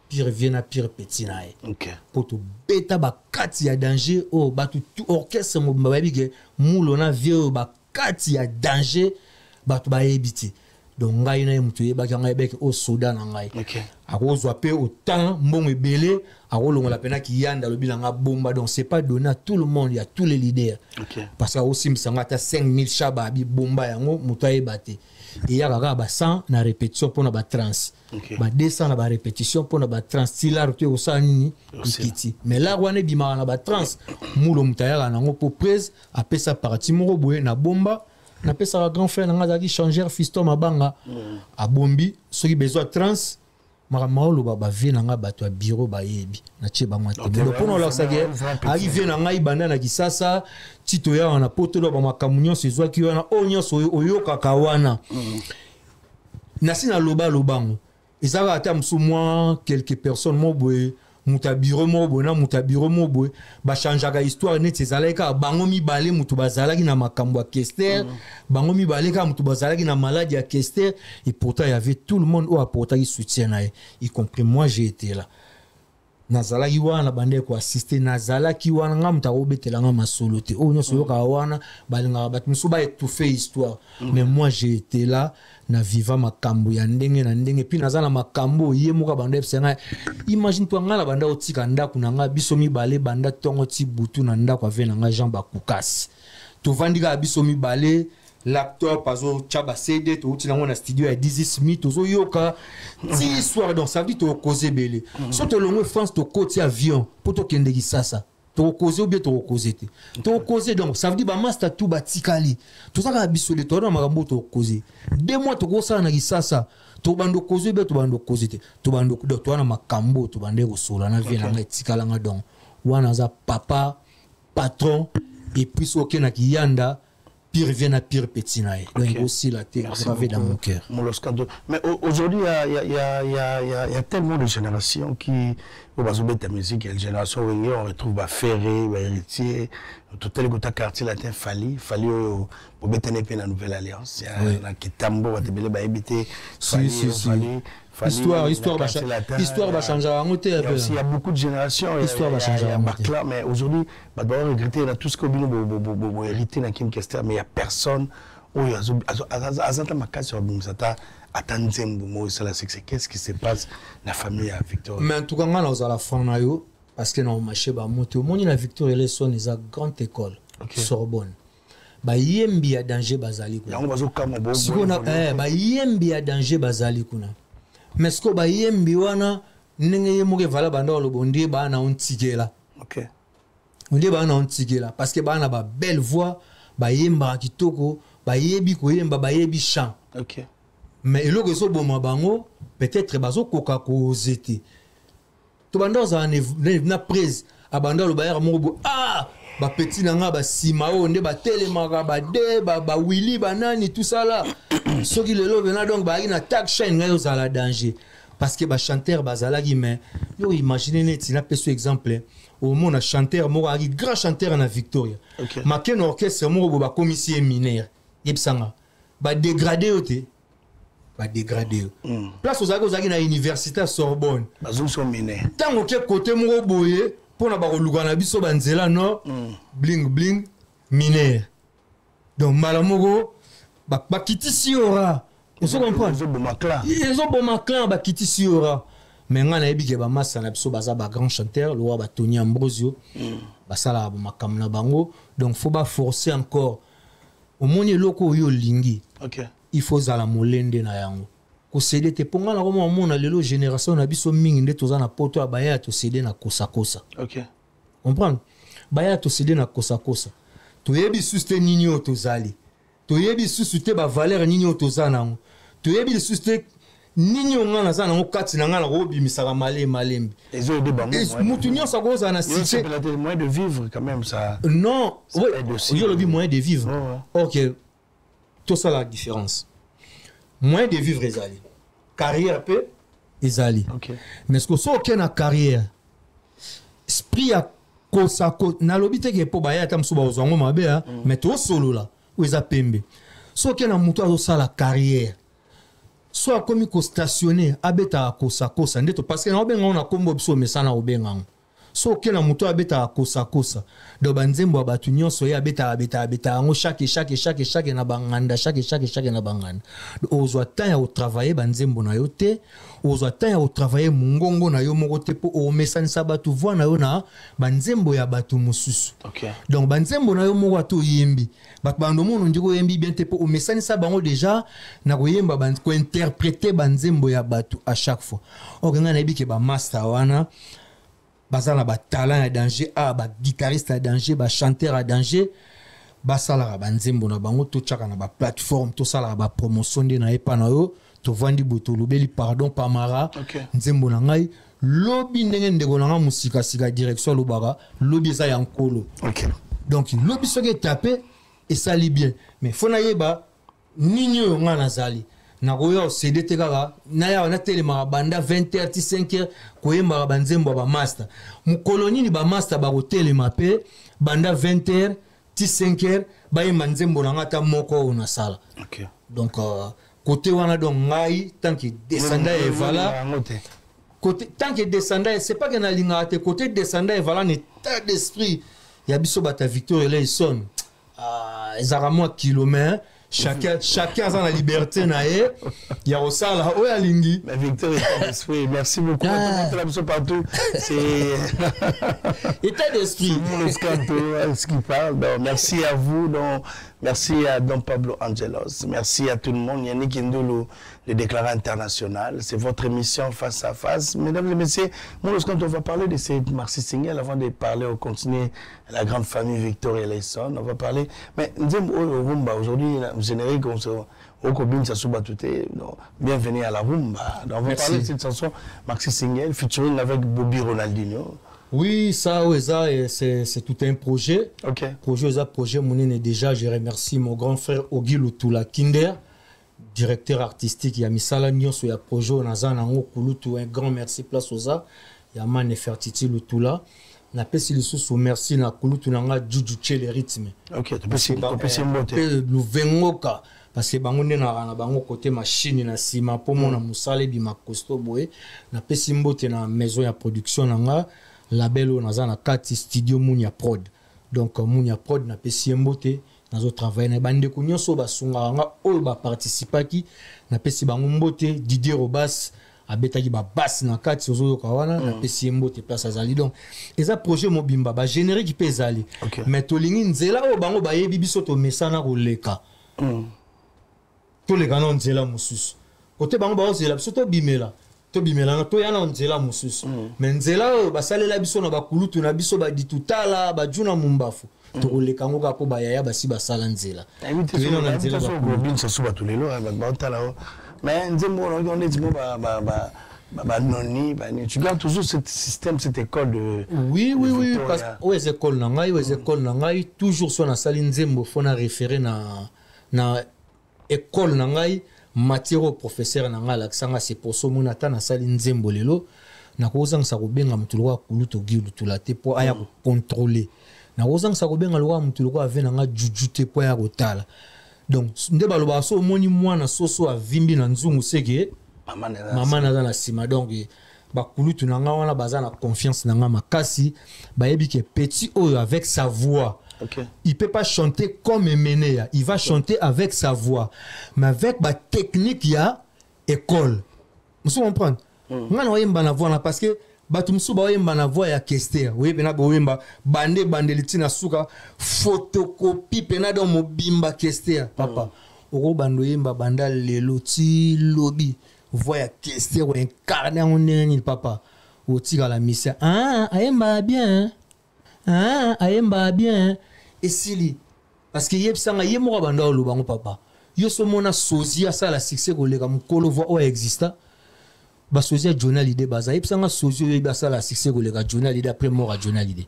Pire vient à pire petit nae. OK. Pour tout bêta ba kati ya danger oh ba tout orchestre mo babi ke mulo na vieux ba kati ya danger ba tout ba ebiti. Donc ngai na mutu ye ba ngai beke au Soudan ngai. OK. Akozwa pe autant mbongo ebele akolongola pena ki yanda lo bilanga bomba donc c'est pas donné à tout le monde, il y a tous les leaders. OK. Parce que aussi msanga ta 5000 chaba bi bomba yango mutu ayebate. Et il y a ba 100 na répétition pour na ba trans. Ba 200 na ba répétition pour na ba trans tilar tu osa nini ikiti. Mais là wane bima na ba trans mulo mutaya na ngo pour prise apesa parti moko boye na bomba na pesa grand frère na ngazaki changer fiston mabanga a bombi soki besoin trans maramalo ba vie na nga bato ya bureau ba yebi na tie ba mwate donc pour la sage arrivé na ngai banda na kisasa tito ya na poto ba makamunyo sezwa ki wana onyo so oyoka kawana na sina loba lobango ezaka ata msu moi quelques personnes mo boye muta bureau mo na muta bureau mo boy ba changeaka histoire net ezalaka bango mibale mutu bazalaki na makambo ya Kester bango mibale ka mutu bazalaki na maladie ya Kester et pourtant il y avait tout le monde au apportaki soutien na y compris moi j'ai été là nazalaki wana bande ko assister nazalaki wana nga muta obetela nga masolo te o nyoso yoka wana balinga bat musuba étouffer histoire mais moi j'ai été là na viva makambo ya ndenge na ndenge puis nazala makambo yemuka bande fsenga imagine toi nga la banda otika ndako na nga biso mibale banda tongo ti butu na ndako ave na nga Jean Bakukasi to vandika biso mibale l'acteur pazo chaba CD to uti na studio ya Dizzy Smith to yoka ti soir donc ça dit to causer belé so to longo France to côté avion pour to kende ki sasa to causer ou bien to causer te to causer donc ça veut dire ba master tout batikali to saka biso le to na makambo to causer 2 mois to ko sana ki sasa to bando causer be to bando causer te to bando to na makambo to bande ko sola na vie na tikala nga donc wana za papa patron et puis so kena ki yanda pire vient à pire petit naï. Donc aussi la terre gravée dans mon cœur. Mais aujourd'hui, il y a tellement de générations qui, au bas de ta musique, il y a une génération où on retrouve Ferré, Héritier, tout le quartier latin Fali pour mettre la Nouvelle Alliance. Il y a Kitambo, il y a Histoire va changer à monter. Il y a beaucoup de générations. Histoire va changer à monter. Mais aujourd'hui, on va regretter tout ce qu'on a hérité dans Kim Kester, mais il n'y a personne. Qu'est-ce qui se passe dans la famille à Victor? Mais en tout cas, on a la fin, parce que nous marché ba monter. Au monde, la Victor, elle est une grande école, Sorbonne. Ba yembi a danger bazali kuna. Ba yembi a danger bazali kuna. Mais ce que ba yembi wana ndenge yemuke vala banda lobondi ba na ontikela. OK. Onde ba na ontikela parce que ba na ba belle voix, ba yemba kitoko, ba yebi ko yemba ba yebi chant. OK. Mais eloko so boma bango peut-être bazo koka ko zete. To banda za na prise abanda lo ba yara mo ba petit nanga ba simao nde ba telemaka ba de ba Willy banani tout ça là ce qui le love na donc ba ina tag chaîne ngayo za la danger parce que ba chanteur bazala gi mais yo imaginez net na peso exemple au monde a chanteur mo ari grand chanteur na Victoria maken orchestre mo ba commissaire mineur yebsanga ba dégradé oté ba dégradé place aux agos na université Sorbonne bazou so mineur tango ke côté mo boye pour na ba kolugana biso banzela no bling bling mineur donc malamogo ba kitisi ora on se comprend ils ont bon maclan ba kitisi ora mais ngana ebi ke ba massa na biso baza ba grand chanteur le roi ba Tony Ambrosio ba sala ba makamna bango donc faut pas forcer encore au moni loko yo lingi OK il faut za la molende na yango ko céder te ponga na komo mona lelo génération na biso mingi nde toza na poto abaya to céder na kosa kosa. OK. Comprendre? Baya to céder na kosa kosa. To yebi suste nini otozali. To yebi suste ba valeur nini otozana. To yebi suste nini ngana za na kati na ngana robi misaka malembi. Les autres bango. Mutu nyonso ko za na cité. C'est le moyen de vivre quand même ça. Non, oui, il y a le moyen de vivre. OK. Tout ça la différence. Moyen de vivre ezali. Carrière peu ezali. OK. Mais ce que so na carrière. Esprit a kosako na lobite ke po baya tam suba ozango mabe mais to solo là ou eza pembe. So na mutu azo sala carrière. So comme ko stationner abeta kosa ndeto parce que na obenga on a kombo biso mesana obenga. So na mutu abeta kosa do banzembo abatu nyonso ya abeta ngo chaque na banganda chaque na banganda ozwa temps ya au travailler banzembo na yo te ozwa temps ya au travailler mungongo na yo moko te po o mesanisa batu voix na yo na banzembo ya batu mususu. OK. Donc banzembo na yo moko to yembi bando mono ndiko yembi bien te po o mesanisa bango déjà na ko yemba ko interpréter banzembo ya batu à chaque fois. Okenga na biki ba master wana bazala ba talent à danger ba guitariste à danger ba chanteur à danger basala ba nzembo na bango to chaka na ba plateforme to sala ba promotion de na epa na yo to vandi boto lobeli pardon pamara nzembo na ngai lobi ndenge ndeko na musika sika direction lobara lobi za ya nkolo. OK. Donc lobi soke tapé et ça lit bien mais faut na yeba nini yo nga nazali na koyo CD te kaka na ya na telema banda 20h 5h koyemba banzembo ba master mukoloni ni ba master ba ko telema pe banda 20h 5h ba yemba nzembo na ngata moko una sala. OK. Donc côté wana donc ngai tant que descendant et voilà côté tant que descendant c'est pas que na linga te côté descendant et voilà état d'esprit ya biso bata Victor Eleison ezara moi kilomètre chacun a la liberté nae ya osala o ya lingi mais Victor état d'esprit merci beaucoup partout c'est état d'esprit ce qui parle donc merci à vous donc merci à Don Pablo Angelos merci à tout le monde Yannick Ndolo le déclarant international c'est votre émission face à face mesdames et messieurs quand on va parler de ces Marcy Singel avant de parler on continue la grande famille Victor Eleison on va parler mais rumba aujourd'hui générique on se bienvenue à la rumba donc on va parler de cette chanson Marcy Singel featuring avec Bobby Ronaldinho. Oui, ça, c'est tout un projet. OK. Projet, mon déjà, je remercie mon grand frère Ogi Lutula Kinder, directeur artistique. Il y a Misala Nyos, il y a projet, on a un grand merci place aux arts. Il y a Man Nefertiti Lutula. Na pesi le sous merci na Kulutu nanga Juju le rythme. OK, tu peux monter. Le vengoka parce que bango na bango côté machine na sima pour mon musale bi makosto boy na pesi mbote na maison ya production nanga label on a na 4 studio Munya Prod. Donc Munya Prod na pesi mbote nazo travailler na bande ko nyonso basunga nga o ba participaki na pesi bango mbote Didier Robas abetaki ba basse na kati ozo kawana na pesi mbote place azali donc eza projet mobimba ba générique pe ezali mais tolingi nzela o bango ba yebi biso to mesana koleka to le ganon nzela mususu côté bango ba ozela biso to bimela na to yana nzela mususu mais nzela o basalela biso na bakulutu na biso ba ditutala ba juna mumbafu to koleka ngo ka po ba yaya basi basala nzela to yana nzela ba gobin ça suba tous les lois ba tala mais nzembo on est dit tu gardes toujours ce système cette école de oui parce que aux écoles nangai toujours so na sali nzembo fona référer na école nangai matière professeur nanga laksanga c'est pour so monata na sali nzembo lelo na kozanga sa kobenga mutulwa kuluto gilu tulate po aya ko contrôler na kozanga sa kobenga lwa mutulwa ave nanga jujute po ya kotala. Donc nde baloba so moni mwana soso avimbi na nzungu seke maman na na sima donc bakulutu nanga wana baza na confiance nanga makasi bayebi ke petit oyo avec sa voix. Okay. Il peut pas chanter comme Emenea, il va chanter avec sa voix mais avec la technique il y a école. Vous comprenez? Ngana oyemba na voix parce que batumsu ba oyemba na voix ya Kester. Oui pena ba oyemba bande litina suka photocopie pena do mobimba Kester papa. Oko bando yemba banda lelo ti lobby voix ya Kester ou incarner on ni papa. O tira la mission. Ayemba bien. Ayemba bien. Et Sili parce que yebsanga yemo banda o lubango papa. Yo so mona sozi asa la succès ko lega mukolo voix o exista. Ba sozi journal idée baza yebsanga sozi yo basa la succès ko lega journal idée après mort à journal idée.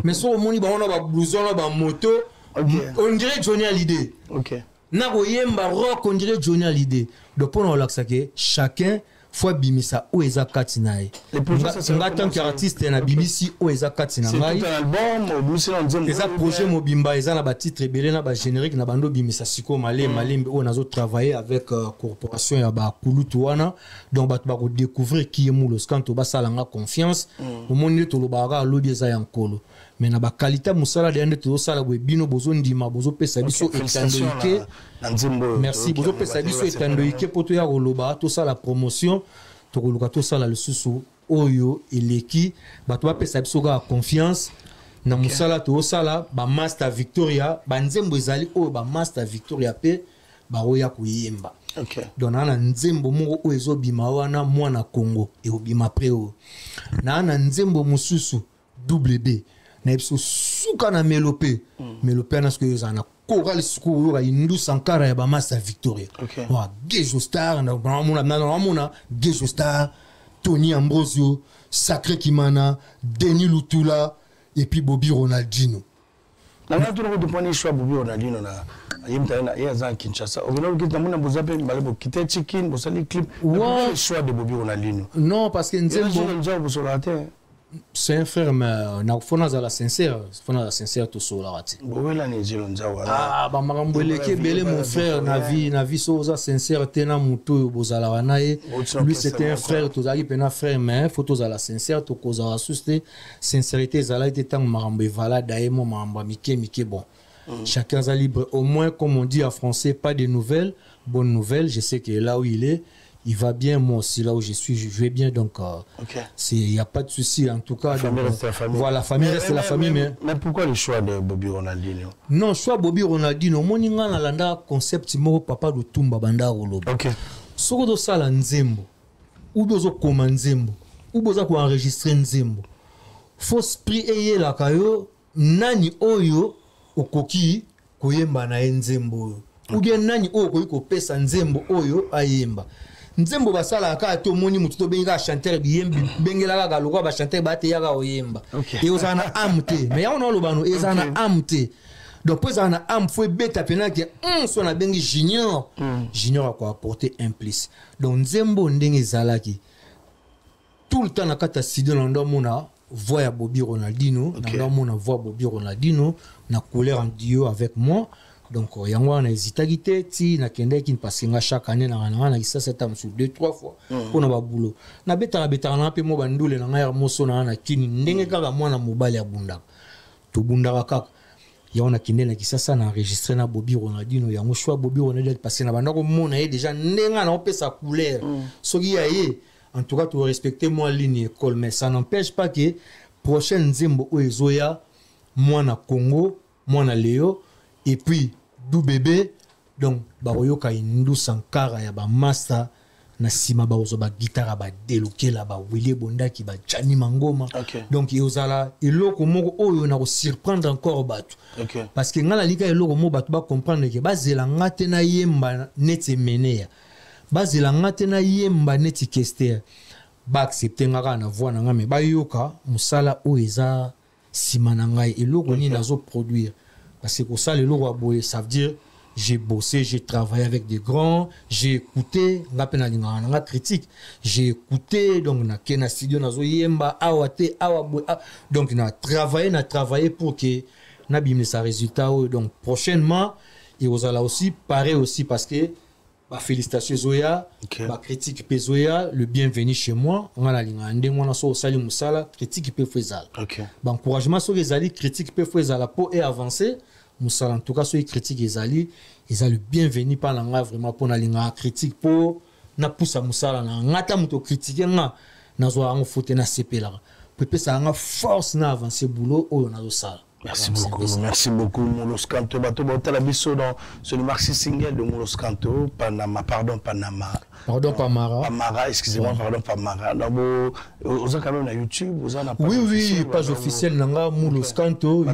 Mais so moni ba ona ba blouson ba moto on dirait journal idée. OK. Na ko yemba rock on dirait journal idée. Donc pour on laksa que chacun fois bimisa o eza katinae. Les projets ça c'est tant qu'artiste na BBC o eza katina ngai. C'est un album ou c'est un nzembo. Eza projet mobimba eza na ba titre belé na ba générique na bando bimisa siko malembe o nazo travailler avec corporation ya ba kulutu wana donc ba ko découvrir qui est Moulos quand to ba salanga confiance au monde to lo ba lobi eza ya nkolo mais na ba qualité musala de ande to sala bo bino bozo ndima bozo pesa biso etandoike na nzembo. Merci bozo pesa biso etandoike poto ya koloba to sala promotion to koluka to sala le susu oyo eleki bato ba pesa biso ga confiance na musala to sala ba Master Victoria ba nzembo ezali o ba Master Victoria pe ba oya kuyemba. OK. Donc na nzembo moko o ezobima wana mwana Congo e obima preo na nzembo mususu WB na episo suka na melope melope na ce na choral suku ya Indu Sankara ya ba Master Victoria. OK. Wa Gejo Star na mona Gejo Star Tony Ambrosio Sacré Kimana Denis Lutula et puis Bobby Ronaldinho. Na tout le monde point choix Bobby Ronaldinho Il y a un Kinshasa. Au final, vous avez quitté Chicken, vous avez clip. Le choix de Bobby Ronaldinho. Non, parce que c'est un frère, mais il faut la sincère. Il faut la sincère tout ça. Ah, bah, mon frère, na vie soza sincère, tena muto bozala nae. Lui c'était un frère, tout ça, il pena frère, mais faut tout la sincère, tout cause susté. Sincérité, zala était tant marambe vala daemo maramba mike bon. Chacun est libre. Au moins, comme on dit en français, pas de nouvelles, bonnes nouvelles. Je sais que là où il est, il va bien. Moi aussi, là où je suis, je vais bien. Donc, il n'y a pas de souci. En tout cas, donc, voilà, la famille reste la famille. Mais pourquoi le choix de Bobby Ronaldinho? Non, le choix de Bobby Ronaldinho, moi, je suis un concept de papa de Tumba Banda Rolobo. Si vous avez un nzembo, ou vous avez un nzembo, ou vous avez enregistré nzembo, il faut se prier la kayo, nani oyo, okoki koyemba na nzembo ou bien nani okoki kopesa nzembo oyo ayemba nzembo basala ka to moni mutu to benga chanteur biyembi bengela ka lokwa ba chanteur ba te yaka oyemba et ozana amte mais on lo bano ezana amte donc pour ezana am faut beta pena que so na bengi junior junior a apporter un plus donc nzembo ndenge zalaki tout le temps na kata studio na ndo mona voix à Bobby Ronaldinho, on a voix Bobby Ronaldinho, na couleur en duo avec moi. Donc, il y a un hésité, si na kende qui passe chaque année na ça c'est sur 2-3 fois pour na boulot. Na beta na pe mo bandule na ngaya moso na kini ndenge kaka mwana mobali ya bunda. To bunda kaka. Ya on a kende na kisasa na enregistrer na Bobby Ronaldinho ya mo choix Bobby Ronaldinho parce que na banda ko mona déjà ndenga na pe sa couleur. Soki ya ye en tout cas, tu vas respecter moi ligne école, mais ça n'empêche pas que prochaine Zimbo ou Ezoya, moi na Congo, moi na Léo, et puis du bébé, donc baroyo ka indu sankara ya ba master na sima ba ozo ba guitare ba deluke la ba Willy Bonda ki ba Jani Mangoma. Donc yozala eloko moko oyo na ko surprendre encore batu. Parce que ngala lika eloko mo batu ba comprendre que ba zela ngate na yemba neti meneya. Basi la ngate na yemba neti kester ba accepter ngaka na voix na ngame ba yoka musala o eza simana ngai eloko ni nazo produire parce que ça le loko aboye ça veut dire j'ai bossé, j'ai travaillé avec des grands, j'ai écouté ngapena nga critique, j'ai écouté donc na kena studio nazo yemba awate awaboy donc na travaillé pour que na bimne sa résultat donc prochainement et aux ala aussi pareil aussi parce que félicitations Zoya, critique Zoya, le bienvenu chez moi. On a la ligne ande moi na so sali musala critique pe faisal. Encouragement sur les alliés critique pe faisal pour et avancer. Musala en tout cas sur les critiques ezali, ils a le bienvenu par la vraiment pour na ligne critique pour na poussa musala na ngata muto critiquer na zo en fote na CP là. Pepe ça nga force na avancer boulot o na zo sala. Merci beaucoup, Moulos Kanto. C'est le maxi single de Moulos Kanto, Panama. Pardon, Pamara, excusez-moi, pardon, Pamara. Vous avez quand même la YouTube, vous avez oui, page officielle, Nanga, Moulos Kanto.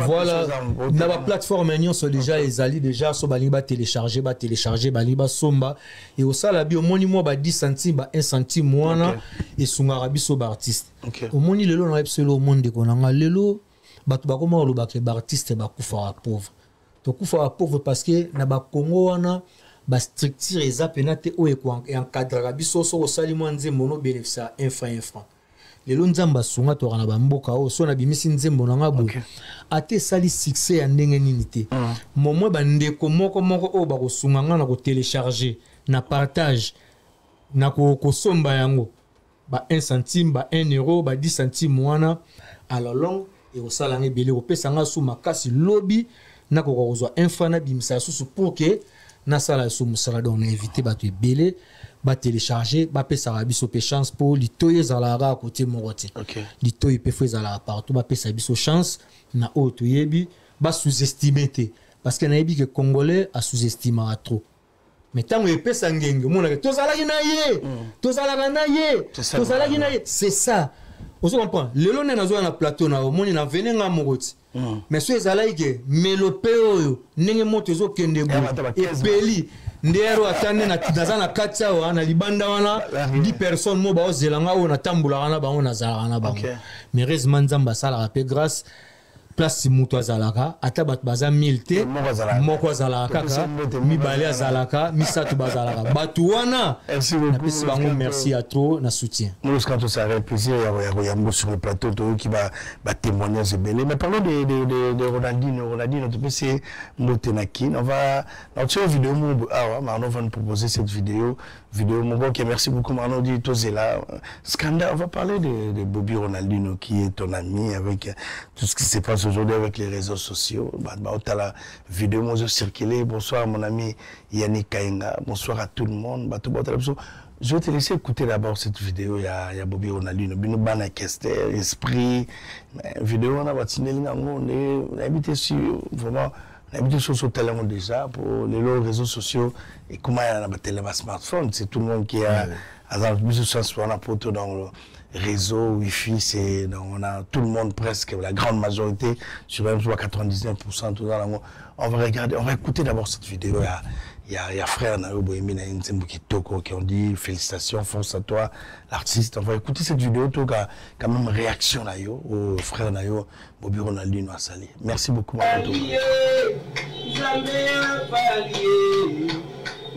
Voilà, dans la plateforme, ils sont déjà, ils allaient déjà, ils sont télécharger, baliba somba. Et au salabi, au monimo, 10 centimes, 1 centime, moana, et son arabi, so artiste. Au moni, le lot, on a absolument au monde de Konanga, le lot. Batu bakoma olobake ba artiste ba kufa pauvre to kufa pauvre parce que na ba Congo wana ba structure eza penate o encadrer biso so osali mwa nzembo no bénéfice 1 franc lelo nzamba sunga to kana ba mboka o so na bimisi nzembo na ngabo ate sali succès ya ndenge nini te momwe ba ndeko moko o ba ko sunga ngana ko télécharger na partage na ko somba yango ba 1 centime ba 1 euro ba 10 centimes wana à la longue et au salarié belé au pesanga sous makasi lobby na ko kozwa infana bimisa sous pour que na sala sous musala on a évité ba te belé ba télécharger ba pesa biso pe chance pour litoye zalara à côté morote litoye pe fezala partout ba pesa biso chance na auto yebi ba sous-estimer parce que na yebi que congolais a sous-estimé trop mais tant que pesa ngenge mona to zalaki na ye to zalaka na ye c'est ça. Vous comprenez? Le long na zo na plateau na omoni na venenga mokoti. Mais so ezala ike melopeo ndenge moto zo kende bo et peli ndero atane na tazana katsa wana libanda wana 10 personnes mo ba ozelanga ona tambula wana ba ona zala wana ba. Mais heureusement nzamba sala pe grâce place mutu azalaka ata bato baza 1000 te moko azalaka kaka mibale azalaka misatu bazalaka bato wana napesi bango merci à trop na soutien. Nous quand on s'arrête plaisir il sur le plateau qui va témoigner ce belé mais parlons de Ronaldinho tu peux c'est Motenakin on va sur une vidéo Marno va nous proposer cette vidéo ok merci beaucoup Marno dit Tozela scandale on va parler de Bobby Ronaldinho qui est ton ami avec tout ce qui se passe aujourd'hui avec les réseaux sociaux. La vidéo moi circulé. Bonsoir mon ami Yannick Kainga. Bonsoir à tout le monde. Je vais te laisser écouter d'abord cette vidéo. Il y a Bobby Ronaldinho. Bino bana kester esprit. Vidéo on a bâti on a habité sur vraiment. On a habité sur ce talent déjà pour les réseaux sociaux et comment il y a un téléphone smartphone. C'est tout le monde qui a dans le réseau Wi-Fi, c'est on a tout le monde presque, la grande majorité, sur même 99% tout dans le. On va regarder, on va écouter d'abord cette vidéo. Il y a frère Nayo Bohemina Nzembo Kitoko qui ont dit félicitations, force à toi, l'artiste. On va écouter cette vidéo, tout cas, quand même réaction Nayo au frère Nayo Bobby Ronaldinho à Sali. Merci beaucoup.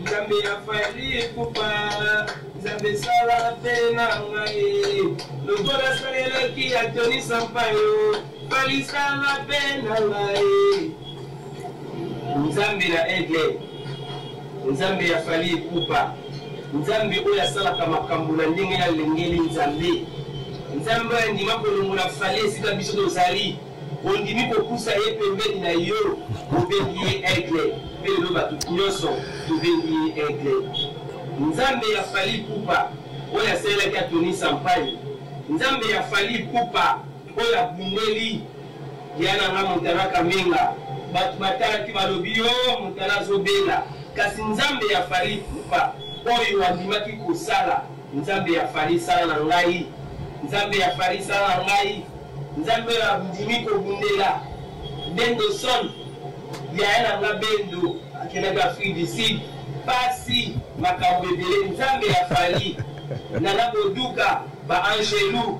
Nzambe afali kupa Nzambe sala pena ngai lokola salelaki ya Tony Sampaio fali sala pena ngai Nzambe na aigle Nzambe afali kupa Nzambe oyo asalaka makambo na ndenge ya lengeli Nzambe Nzambe ndima kolongola fali esika biso tozali ondimi kokusa ye pembeni na yo obengi ye aigle mpe lelo bato nyonso tobengi ye aigle Nzambe ya fali pupa oyo asalelaki ya Tony Sampaio Nzambe ya fali pupa oyo abundeli yana nga Montana Kamenga bato batalaki balobi yo Montana azobela kasi Nzambe ya fali pupa oyo andimaki kosala Nzambe ya fali sala na ngai Nzambe ya fali sala na ngai Nzambe ya ndimi kobundela Bendo son ya nga Bendo akenaka Afrique du Sud pasi makambo ebele Nzambe ya fali nana boduka ba Angelu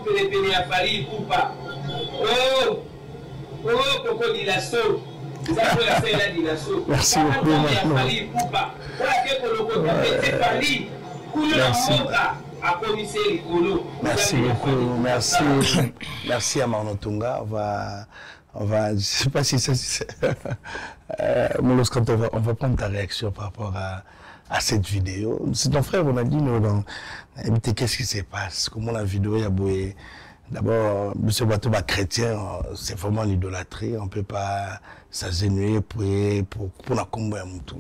pene ya fali pupa koko dilaso Nzambe ya sela dilaso merci beaucoup Nzambe ya fali pupa oya ke koloko tapete fali kuno na moka. Merci beaucoup, merci à Marno Tunga. On va, je sais pas si c'est Moulos, quand on va prendre ta réaction par rapport à cette vidéo. C'est ton frère, on a dit, qu'est-ce qui se passe? Comment la vidéo a boué? D'abord, M. Batouba chrétien, c'est vraiment l'idolâtrie. On ne peut pas s'agenouiller pour la combo.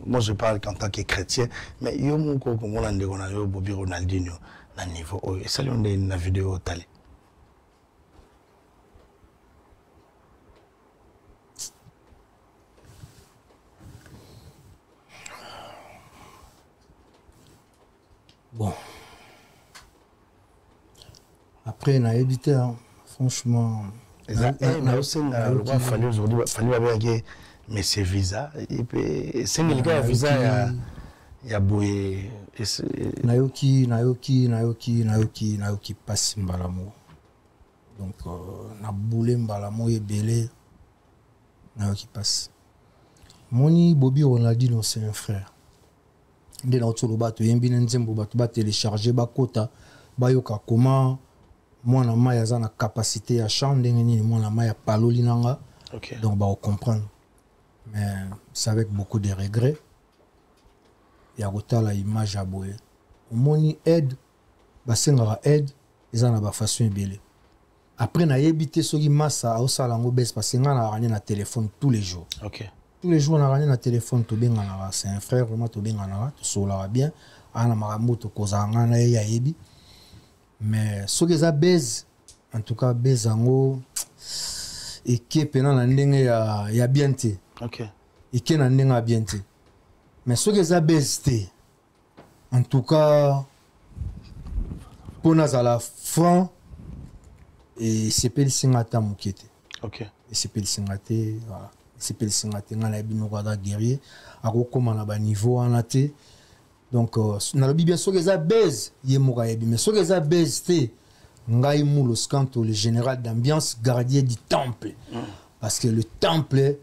Moi, je parle qu'en tant que chrétien, mais il y a un peu comme on a dit, Bobby Ronaldinho. Na niveau et ça on est na vidéo tali bon après na édité franchement le fallait aujourd'hui fallait avoir mais c'est visa et puis c'est le gars visa ya boye nayoki pasi mbalamo donc na boule mbalamo ebele nayoki pasi moni Bobby Ronaldinho c'est un frère nde na otolo bato yembi na nzembo bato ba télécharger bakota bayoka comment mwana mai aza na capacité ya chant ndenge nini mwana mai ya paloli nanga donc ba comprendre mais c'est avec beaucoup de regrets. Il y a la image à boye. Moni aide, basengara aide, ils en ont façon belle. Après na yebité soki massa au salango bes parce que na rani na téléphone tous les jours. OK. Tous les jours na rani na téléphone to bengana c'est un frère vraiment to bengana to sola bien ana makambo to kozanga na ya yebi. Mais soki za base en tout cas bezango et qui pena na ndenge ya bienté. OK. Et qui na ndenge ya bienté. Mais ce que ça baisse, en tout cas, pour nous à la fin, et c'est pas le singata moukete. Ok. Et c'est pas le singata, voilà. C'est pas le singata, on a bien regardé guerrier, à comment on a bas niveau en athée. Donc, on a bien sûr que ça baisse, il est mouraïbi, mais ce que ça baisse, Ngai Moulos Kanto, le général d'ambiance, gardien du temple. Parce que le temple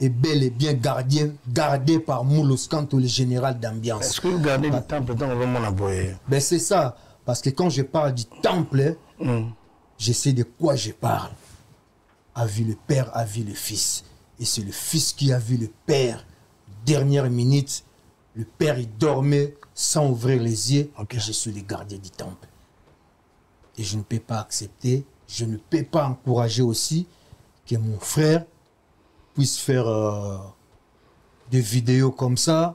est bel et bien gardé par Moulos Kanto, le général d'ambiance. Est-ce que vous gardez le temple dans le monde aboyé? Ben c'est ça. Parce que quand je parle du temple, je sais de quoi je parle. A vu le Père, a vu le Fils. Et c'est le Fils qui a vu le Père. Dernière minute, le Père il dormait sans ouvrir les yeux. Et je suis le gardien du temple. Et je ne peux pas accepter, je ne peux pas encourager aussi que mon frère puisse faire des vidéos comme ça.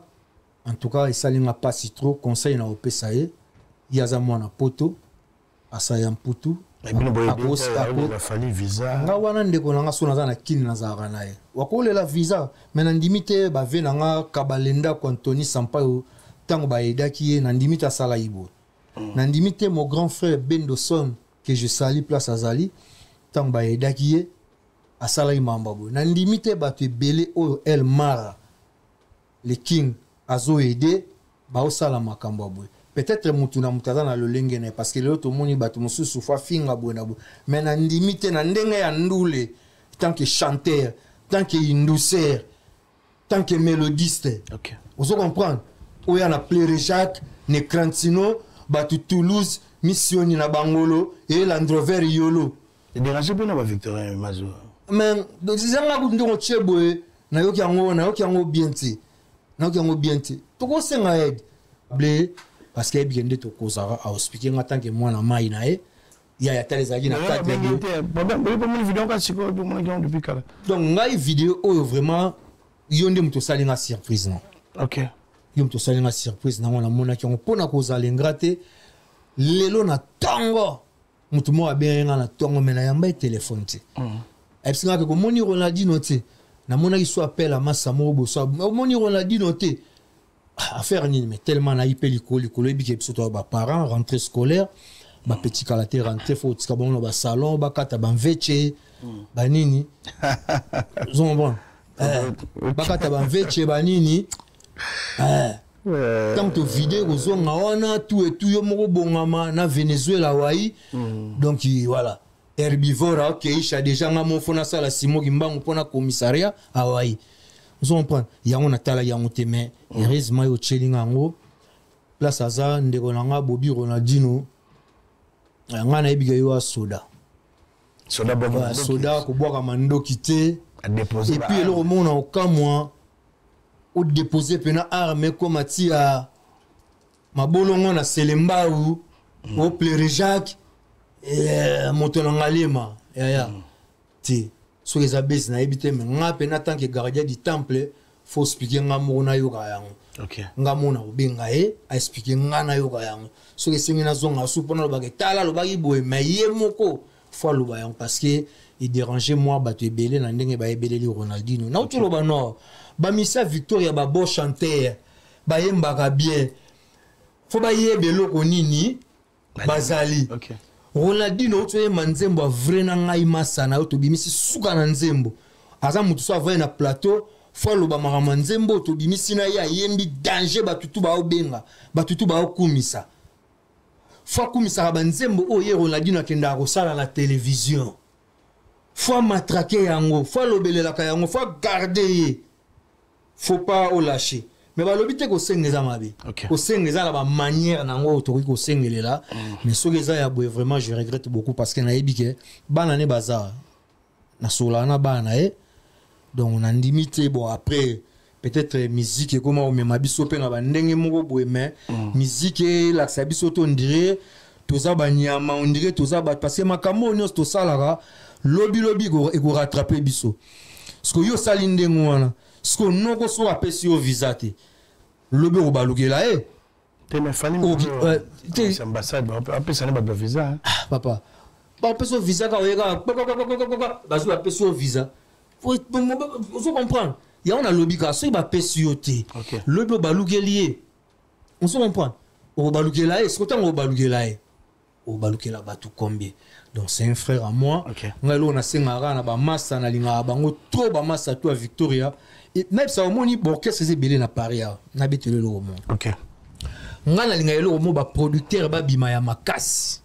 En tout cas, ça ne m'a pas si trop. Conseil na opesaye. Il y a un poto. Asaya mputu. Et puis, il a fallu visa. Nga wana ndeko nanga so naza na kini nazalaka na ye. Wakolela visa. Mais nandimi te bave nanga Kabalenda ko Anthony Sampaio tango baedaki ye nandimi ta sala ibo. Nandimi te mon grand frère Bendoson que je salue place Azali tango baedaki ye asala imamba bo. Nandimi te batu belé o El Mara le king azo aider ba osala makambo bo. Peut-être mutuna mutaza na lolengene parce que l'autre moni batu mususu fa finga bona bo. Mais nandimi te na ndenge ya ndule tant que chanteur, tant que indouceur, tant que mélodiste. OK. Vous comprenez? Où y a na Plaire Jacques, ne Crantino, batu Toulouse, Missioni na Bangolo et Landrover Yolo. Et dérangé bien na Victorien Mazo. Mais donc c'est ça que ndongo cheboe na yoki yango bien ti. Na yoki yango bien ti. To ko senga aide. Blé parce que bien de to kozara a expliquer en tant que moi na mai na e. Il y a tales agi na 4 vidéos. Donc ngai vidéo vraiment yonde muto salinga surprise non. OK. Yom to salinga surprise na mona mona ki on pona kozala ngrate lelo na tango mutu mo abenga na tango mena yamba téléphone ti. Epsinga ko moni Ronaldinho ti na mona ki so appel à massa mo bo so moni Ronaldinho ti affaire ni mais tellement na ipeli ko ebi ke biso ba parents rentrée scolaire ba petit kalaté rentrée faut tika bon ba salon ba kata ba mveche ba nini zombo ba kata ba mveche ba nini tant que vidéo aux on a tout et tout yo moko bongama na Venezuela wai donc voilà herbivore OK isha déjà ngamo fona sala simo kimbango pona commissariat awai on prend yango na tala yango te mais heureusement yo chelinga ngo place aza ndeko nanga Bobby Ronaldinho ngana ebiga yo soda ko boka mandoki te et puis le monde au kamwa ou déposer pena arme comme atia mabolongo na Selemba ou au Plaire Jacques et motonangalema ya ti so les abes na ebité mais nga pena tant que gardien du temple faut expliquer nga mona yo ka yango. OK. Nga mona obenga a expliquer nga na yo ka yango. So que singi na zonga su pona lo ba tala lo ba iboe mais ye moko faut lo ba yango parce que il dérangeait moi batu ebele na ndenge ba ebele li Ronaldinho. Na utulo ba no ba misa Victoria ba bo chanteur ba yembaka bien. Faut ba yebe loko nini bazali. OK. Ronaldinho tu manzembo vrai na ngai masana to bimisi suka na nzembo. Aza mutu so vrai na plateau faut lo ba mara nzembo to bimisi na ya yembi danger batutu ba obenga batutu ba okumisa. Faut kumisa ba nzembo o ye Ronaldinho akenda ko sala la télévision. Faut matraquer yango, faut lobelela ka yango, faut garder. Faut pas au lâcher. Mais balobi te ko sengeza mabe. Ko sengeza la ba manière nango to ko sengelela. Mais so geza ya boye vraiment je regrette beaucoup parce que na ebike bana ne baza na solana bana donc on a limité bon après peut-être musique comment on met mabiso pe na ba ndenge moko boye mais musique la sabiso to ndire toza ba nyama on dirait toza ba parce que makambo nyos to salara lobi ko rattraper biso. Parce que yo salinde ngwana ce qu'on non ko so apesi au visate le bureau balugela te me fali te ambassade apesa ne ba visa papa ba apesi au visa ka oyeka ba so apesi au visa faut comprendre il y a on a lobby ka so ba apesi yo te le bureau balugelier on se comprend au balugela est-ce que tant au balugela au balugela ba tout combien. Donc c'est un frère à moi. Ngalo na sengara na ba massa na linga bango trop ba massa to Victoria et même ça au moni orchestre c'est belé na Paris na betele lo mo. OK. Ngana linga lo mo ba producteur ba bima ya makasi.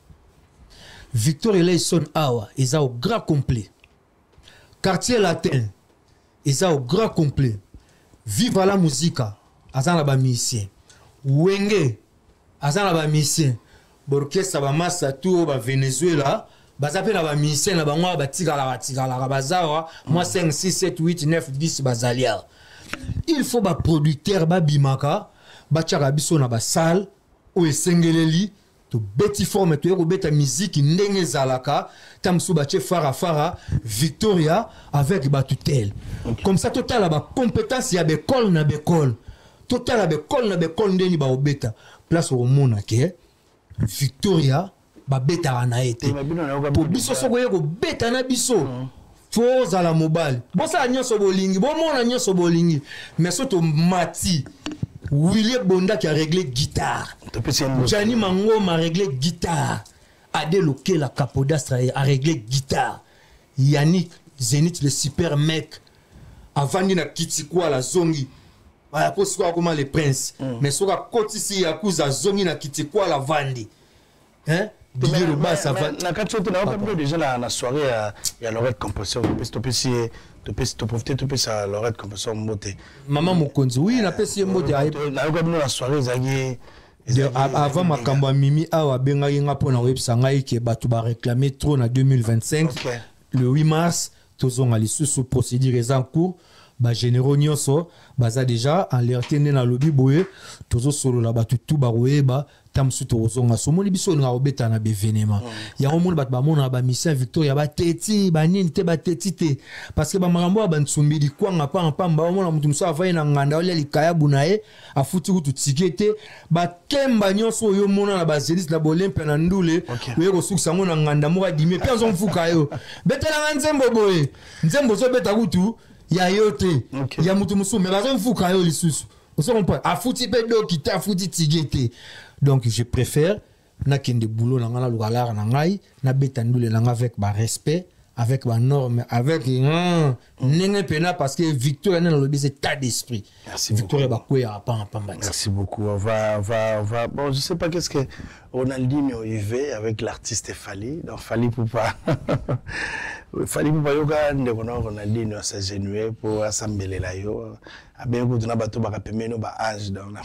Victor Eleison Awa, ils ont au grand complet. Quartier Latin, ils ont au grand complet. Viva la musica, azan la ba musicien. Wenge, azan la ba musicien. Borkestra ba massa tout ba Venezuela, bazape na ba musicien na bango ba tigala bazawa, moi 5 6 7 8 9 10 bazalia. Il faut ba producteur ba bimaka, ba tchaka biso na ba salle o esengeleli. To beti forme to yeko beta musique ndenge zalaka tamsu bache fara Victoria avec ba tutelle comme ça total ba compétence ya bekol na bekol total na bekol ndeni ba obeta place au mona ke Victoria ba beta na été pour biso soko yeko beta na biso fo za la mobile bosa nyonso bolingi bo mona nyonso bolingi mais soto mati William Bonda qui a réglé guitare. Gianni Mango m'a réglé guitare. Adelo la Capodastre a réglé guitare. Yannick Zénith le super mec. Avant de Kitikwa la zongi. Voilà pour ce comment les princes. Mais sur la côte ici Yakuza zongi na Kitikwa la vandi. Hein? Didier le bas ça va. Na quand tu as déjà la soirée il y a l'oreille composition. Tu peux profiter tu peux ça l'oreille composition moté. Maman Mokonzi oui na pesi moté. Na quand la soirée zagi avant makambo mimi awa benga yenga pona websa ngai ke batu ba réclamer trop na 2025 le 8 mars tozonga lisusu procédure en cours ba généraux nyonso baza déjà alerté na lobby boye tozo solo la batu tout ba roeba tamsu tozonga somoni biso nga obeta na bevenema ya omoni batu ba mona ba mission Victoria ba teti ba nini te ba teti te parce que ba marambo ba nsumbi di kwanga pa pamba omona mutu musa avai na nganda ole likaya bunae afuti kutu tikete ba kemba nyonso yo mona na ba zelis na bolempe na ndule we ko sukisa mona nganda mo dime pe nzo mfuka yo betela nzembo boye nzembo zo beta kutu ya yote ya mutu musu mais bazo mfuka yo lisusu on comprend afuti pe do kita afuti tigete. Donc je préfère na kende boulot na ngala lukalar na ngai na beta ndule na avec ba respect avec ba norme avec nenge pena parce que Victor na lobby c'est état d'esprit. Victor ba koya pa pamba. Merci beaucoup. On va bon je sais pas qu'est-ce que Ronaldinho y va avec l'artiste Fally. Donc Fally Poupa Fally Poupa yoga ndeko na Ronaldinho s'agenouer pour assembler la yo. Bien que tu n'as pas tout bapemeno ba ange dans la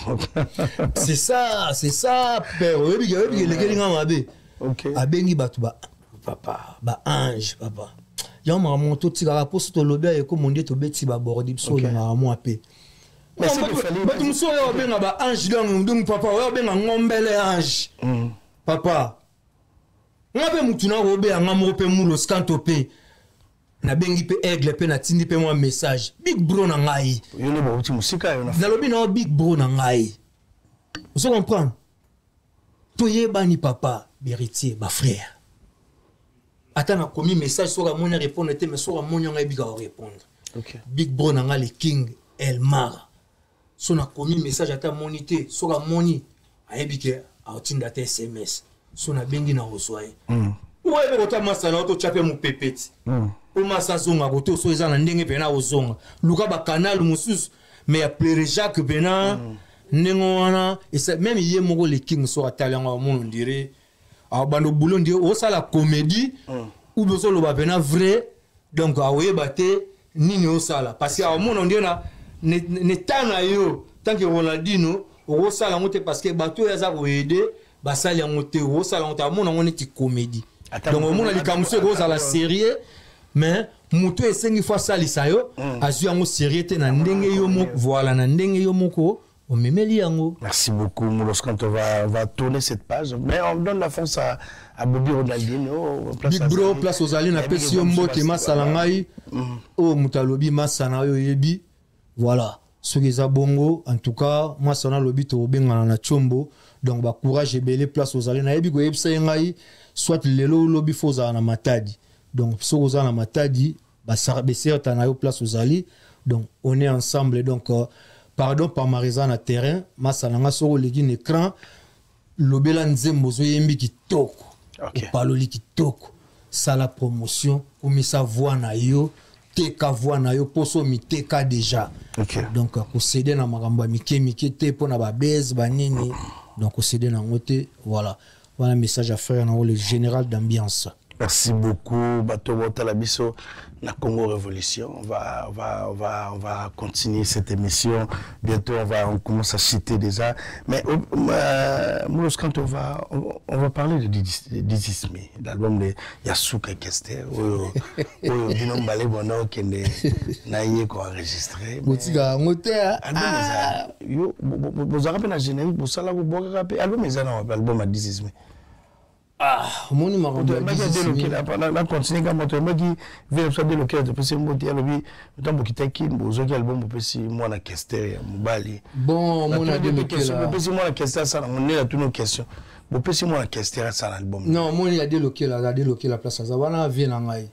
c'est ça père oui les gars ngama abe OK abengi batu ba papa ba ange papa ya maman to tika pour to lobia e ko monde to beti ba bordi so na mo ape mais c'est que Fally batu so yo benga ba ange donc papa yo benga ngombele ange papa ngabe mutu na robe ngamo pe mulo scantope na bengi pe aigle pe na tindi pe moi message big bro na ngai yo ne ba uti musika yo na lobi na big bro na ngai vous comprenez to yebani papa beritier ba frère ata na komi message so ka mona répondre te mais so ka mona ngai bika répondre OK big bro na ngai le king Elmar so na komi message ata monité so ka moni ayebike autinda te SMS so na bengi na oswaye ouais ko ta masala to chape mu pepeti Oma sazonga koto so eza na ndenge pena ozonga luka ba canal mususu mais ya plere Jacques pena nengo wana et ça même yé moko le king so atalanga mon dirait a bando boulon dire o sala comédie ou beso lo ba pena vrai donc a oyeba te nini o sala parce que a mon on dit na ne tana yo tant que Ronaldinho o sala ngote parce que bato ya za ko aider ba sala ngote o sala ngote a mon on est comédie donc au monde li kamuse ko sala sérieux mais muto esengi fois salisa yo azui yango sérieux na ndenge yo moko voilà na ndenge yo moko on memeli yango. Merci beaucoup lorsqu'on va tourner cette page mais on donne la force à Bobby Ronaldinho Big Bro place aux alliés na pesi mbote masala ngai o mutalobi masana yo yebi voilà ce qui est bongo en tout cas moi ça na lobi to benga na chombo donc ba courage ebele place aux alliés na yebi ko yebisa ngai soit lelo lobi foza na matadi. Donc, si vous avez matadi, na place aux alliés. Donc, on est ensemble. Donc, pardon par ma raison à terrain, ma salanga sur le écran, l'obéla nzembo zo yembi ki toko. OK. Paloli ki toko. Ça la promotion, comme ça voix na yo, teka voix na yo poso mi teka déjà. OK. Donc, ko céder na makambo mike te pona ba base ba nini. Donc, ko céder na ngote, voilà. Voilà un message à faire dans le général d'ambiance. Merci beaucoup, Bato Talabiso, la Congo Révolution. On va continuer cette émission. Bientôt, on commence à citer déjà. Mais Moulos, quand on va parler de Dizisme, l'album de Yasuka Kester, Binom Balé Bono, qui est enregistré. Vous avez un générique pour ça, l'album est un album à Dizisme. Ah, mon numéro de la continue quand on dit vient soit délocalisé depuis ce moment il y a le temps pour quitter qui vous avez album pour si moi la question mobali bon mon a délocalisé pour si moi la question ça on est à toutes nos questions pour si moi la question ça l'album non mon il a délocalisé la place ça va vient ngai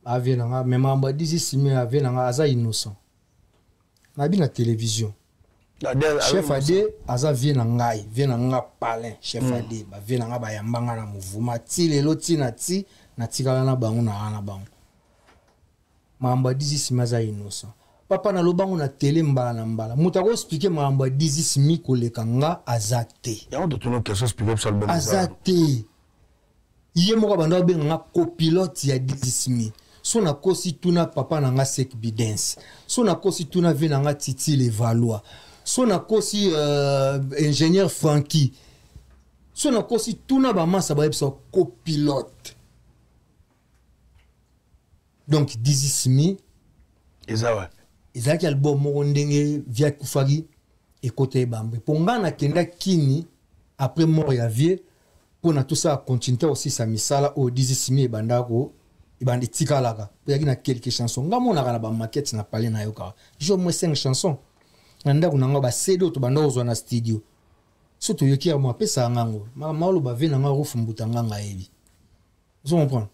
a vient ngai mais mamba disi simi a vient ngai aza innocent na bi na télévision chef Adé aza vient ngai palin chef Adé ba vient ngai ba yambanga na mouvement ti lelo ti na tikala na bango na bango mamba disi simi aza innocent papa na lobango na télé mbala muta ko expliquer mamba disi simi koleka nga azate ya on de tourner quelque chose expliquer sur le azate iye moko banda benga copilote ya disi simi so na kosi tuna papa na nga Sek Bidens so na kosi tuna vient nga Titi Le Valois so na kosi ingénieur Francky so na kosi tuna ba masa ba ebiso copilote donc Dizismi ezaki album moko ndenge via kufagi ekote bambe ponga na kenda kini après mort ya vie pona tout ça continuer aussi sa misala au Dizismi bandako ibandi tikalaka yaki na quelques chansons ngamona kana ba maquette na parler na yoka jo moins 5 chansons nanda kunanga ba CD to banda ozwa na studio surtout yoki ya mo pesa ngango malo ba vena nga rufu mbuta nganga yebi vous comprenez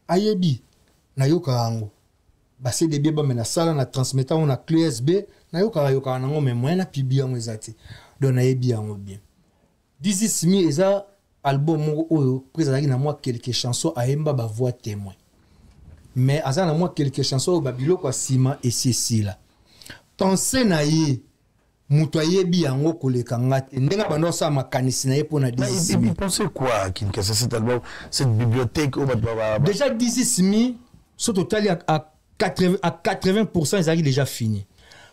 ayebi na yoka ngo ba CD beba mena sala na transmettant on a clé USB na yoka nango mais moyen na pibi yango ezati donc na yebi yango bien Dizismi eza album moko oyo présentaki na moi quelques chansons ayemba ba voix témoin mais azana moi quelques chansons babilo kwa sima et ceci-là Tonse na ye muto ayebi yango koleka ngate ndenga bando sa makanisi na ye pona Dizismi. Il pensait quoi qu'est-ce cet album cette bibliothèque au déjà Dizismi ce total à 80% ils arrivent déjà fini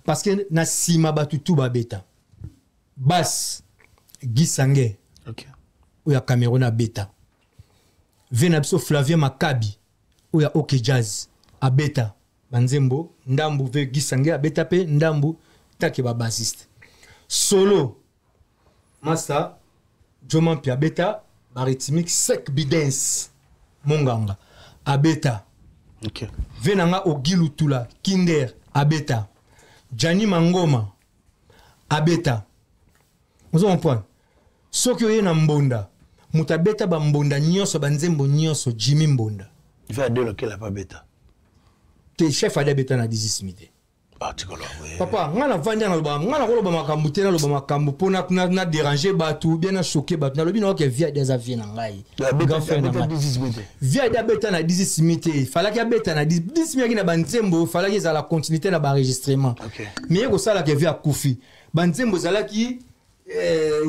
parce que na sima batutu babeta basse Gisange OK ou ya Cameroun abeta Venabso Flavien Makabi ou ya OK Jazz abeta Banzembo, Ndambu ve Gisange abeta pe Ndambu take ba bassiste. Solo Massa Joman Pia beta ba rythmique Sek Bidens Monganga abeta. OK. Venanga Ogilu Tula Kinder abeta. Jani Mangoma abeta. Vous en point. Soki oye na mbonda mutabeta ba mbonda nyonso banzembo nyonso Jimmy Mbonda. Il va dire lequel a pas beta. Te chef Adé beta na Dizismi te. Ah tu connais oui. Papa ngana vandi na loba ngana ko loba makambu te na loba makambu pona na déranger batu bien na choquer batu na lobi na ke via des avions na ngai. Via Adé beta na Dizismi te. Fala ki beta na Dizismi ki na banzembo fala ki za la continuité na ba enregistrement. OK. Mais ko sala ke via Kufi. Banzembo zala ki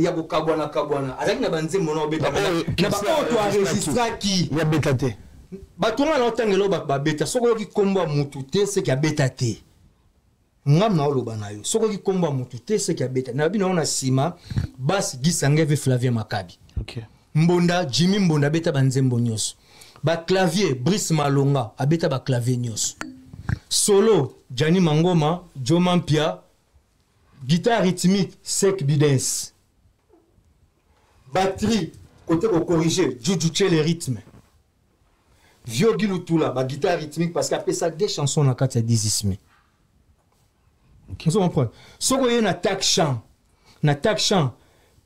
ya ko kabwana azaki na banzembo na beta na ba auto enregistrer ki ya beta te. Batonga na otangelo ba beta soko ki kombo mutu te se ki beta te ngam na oloba na yo soko ki kombo mutu te se ki beta na bino na sima bas Gisange ve Flavien Makabi. OK. Mbonda Jimmy Mbonda beta banzembo nyos ba clavier Brice Malonga abeta ba clavier nyos solo Jani Mangoma Joman Pia guitare rythmique Sek Bidens batterie côté pour corriger Juju les rythmes Viogilu Tula ba guitare rythmique parce qu'après ça des chansons na kati ya Dizismi. Vous comprenez soko ye na tak chant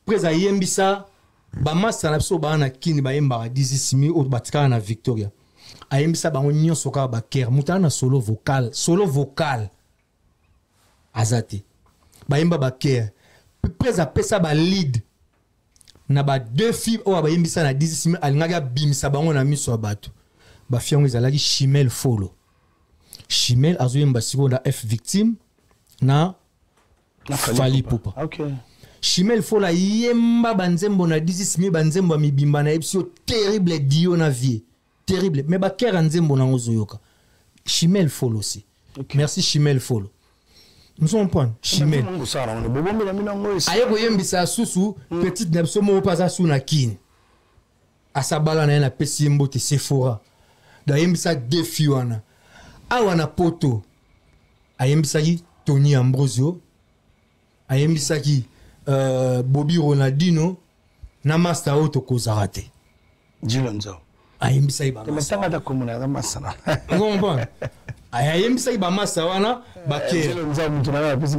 presa yembisa ba masa na biso ba na kini ba yemba Dizismi o batika na Victoria ayembisa bango nyonso ka ba ker mutana solo vocal azate ba yemba ba ker presa pesa ba lead na ba deux filles o ba yembisa na Dizismi alinga bimisa bango na miso bato ba fiango ezalaki Chimel Folo Chimel azoyemba siko na F victime na Fali Poupa. OK. Chimel Fola yemba banzembo na 16 banzembo mibimba na episode terrible dio na vie. Terrible. Mais ba kera nzembo na ngozoyoka. Chimel Folo aussi. Okay. Merci Chimel Folo. Nous sommes point. Chimel. Aye boyembisa susu petite nebso mo pas asu na kin. Asabala na pesi mbote Sephora. Da yembisa defi wana. Awana poto. Ayembisa ki Tony Ambrosio. Ayembisa ki Bobby Ronaldinho na master auto kozarate. Jilonzo. Ayembisa iba. Temesanga ta komuna na masana. Ngomba. Ayembisa iba masa wana baké. Jilonzo mutu na pesi.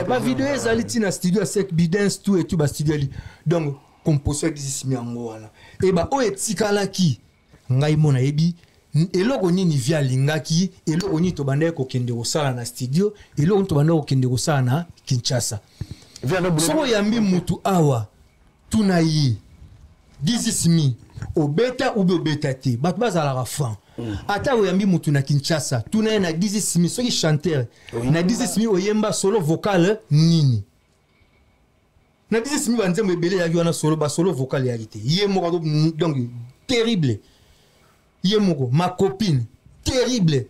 Ba vidéo ezali tina studio sec bidance tout et tout ba studio ali. Donc compositeur dizisimi yango wana. Et ba o etikala ki ngai mona yebi eloko nini via lingaki eloko nini to banda ko kende kosala na studio eloko to banda ko kende kosala na Kinshasa. Soko yambi mutu awa tunayi dizisimi obeta ou obeta te bat bazala la fin ata oyambi mutu na Kinshasa tunayi na dizisimi soki chanteur na dizisimi oyemba solo vocal nini na dizisimi banzembo ebele yaki wana solo ba solo vocal yaki te ye moko donc terrible ye moko ma copine terrible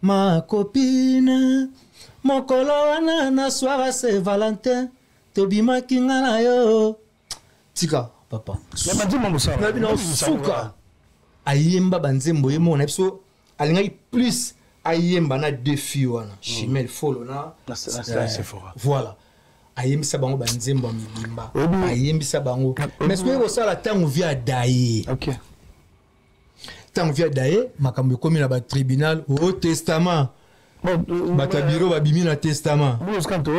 ma copine mokolo wana na soir c'est Valentin tobima kinga na yo tika papa mais banzembo mosala na bino suka ayemba banzembo ye mona biso alingaki plus ayemba na défi wana Chimel Folo na Sephora voilà ayembisa bango banzembo mibimba ayembisa bango mais ce que vous sala tango via daye OK tango via daye makambo komi na ba tribunal au testament batabiro babimi na testament bon quand tu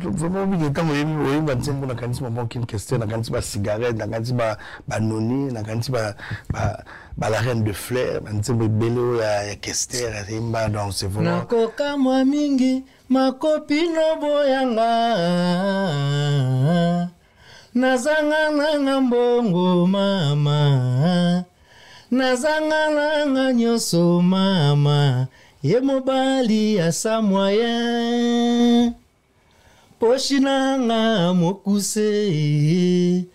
vraiment bien tango yebi banzembo na kanisi ba bonne question na kanisi ba cigarette na kanisi ba noni na kanisi ba la reine de fleurs banzembo belo ya Kester imba donc c'est vraiment nakoka mwa mingi makopino boyanga nazanga nanga mbongo mama nazanga nanga nyoso mama ye mobali asa moyen poshi nanga mokuse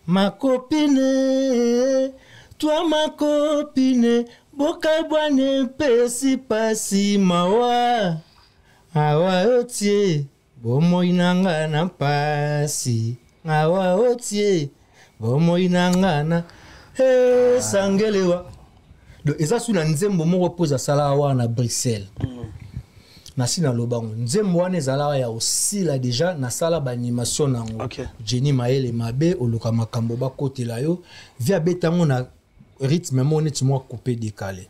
ma copine toi ma copine boka bwane pesi pasi mawa awa otie bomoi nanga na pasi awa otie bomoi nanga na sangelewa donc eza suna nzembo moko poza sala wana Bruxelles nasi na lobango nzembo wana ezala ya osila déjà na sala ba animation nango Jenny Maele mabe oluka makambo ba kotela yo via betango na rythme mone ti mo couper décalé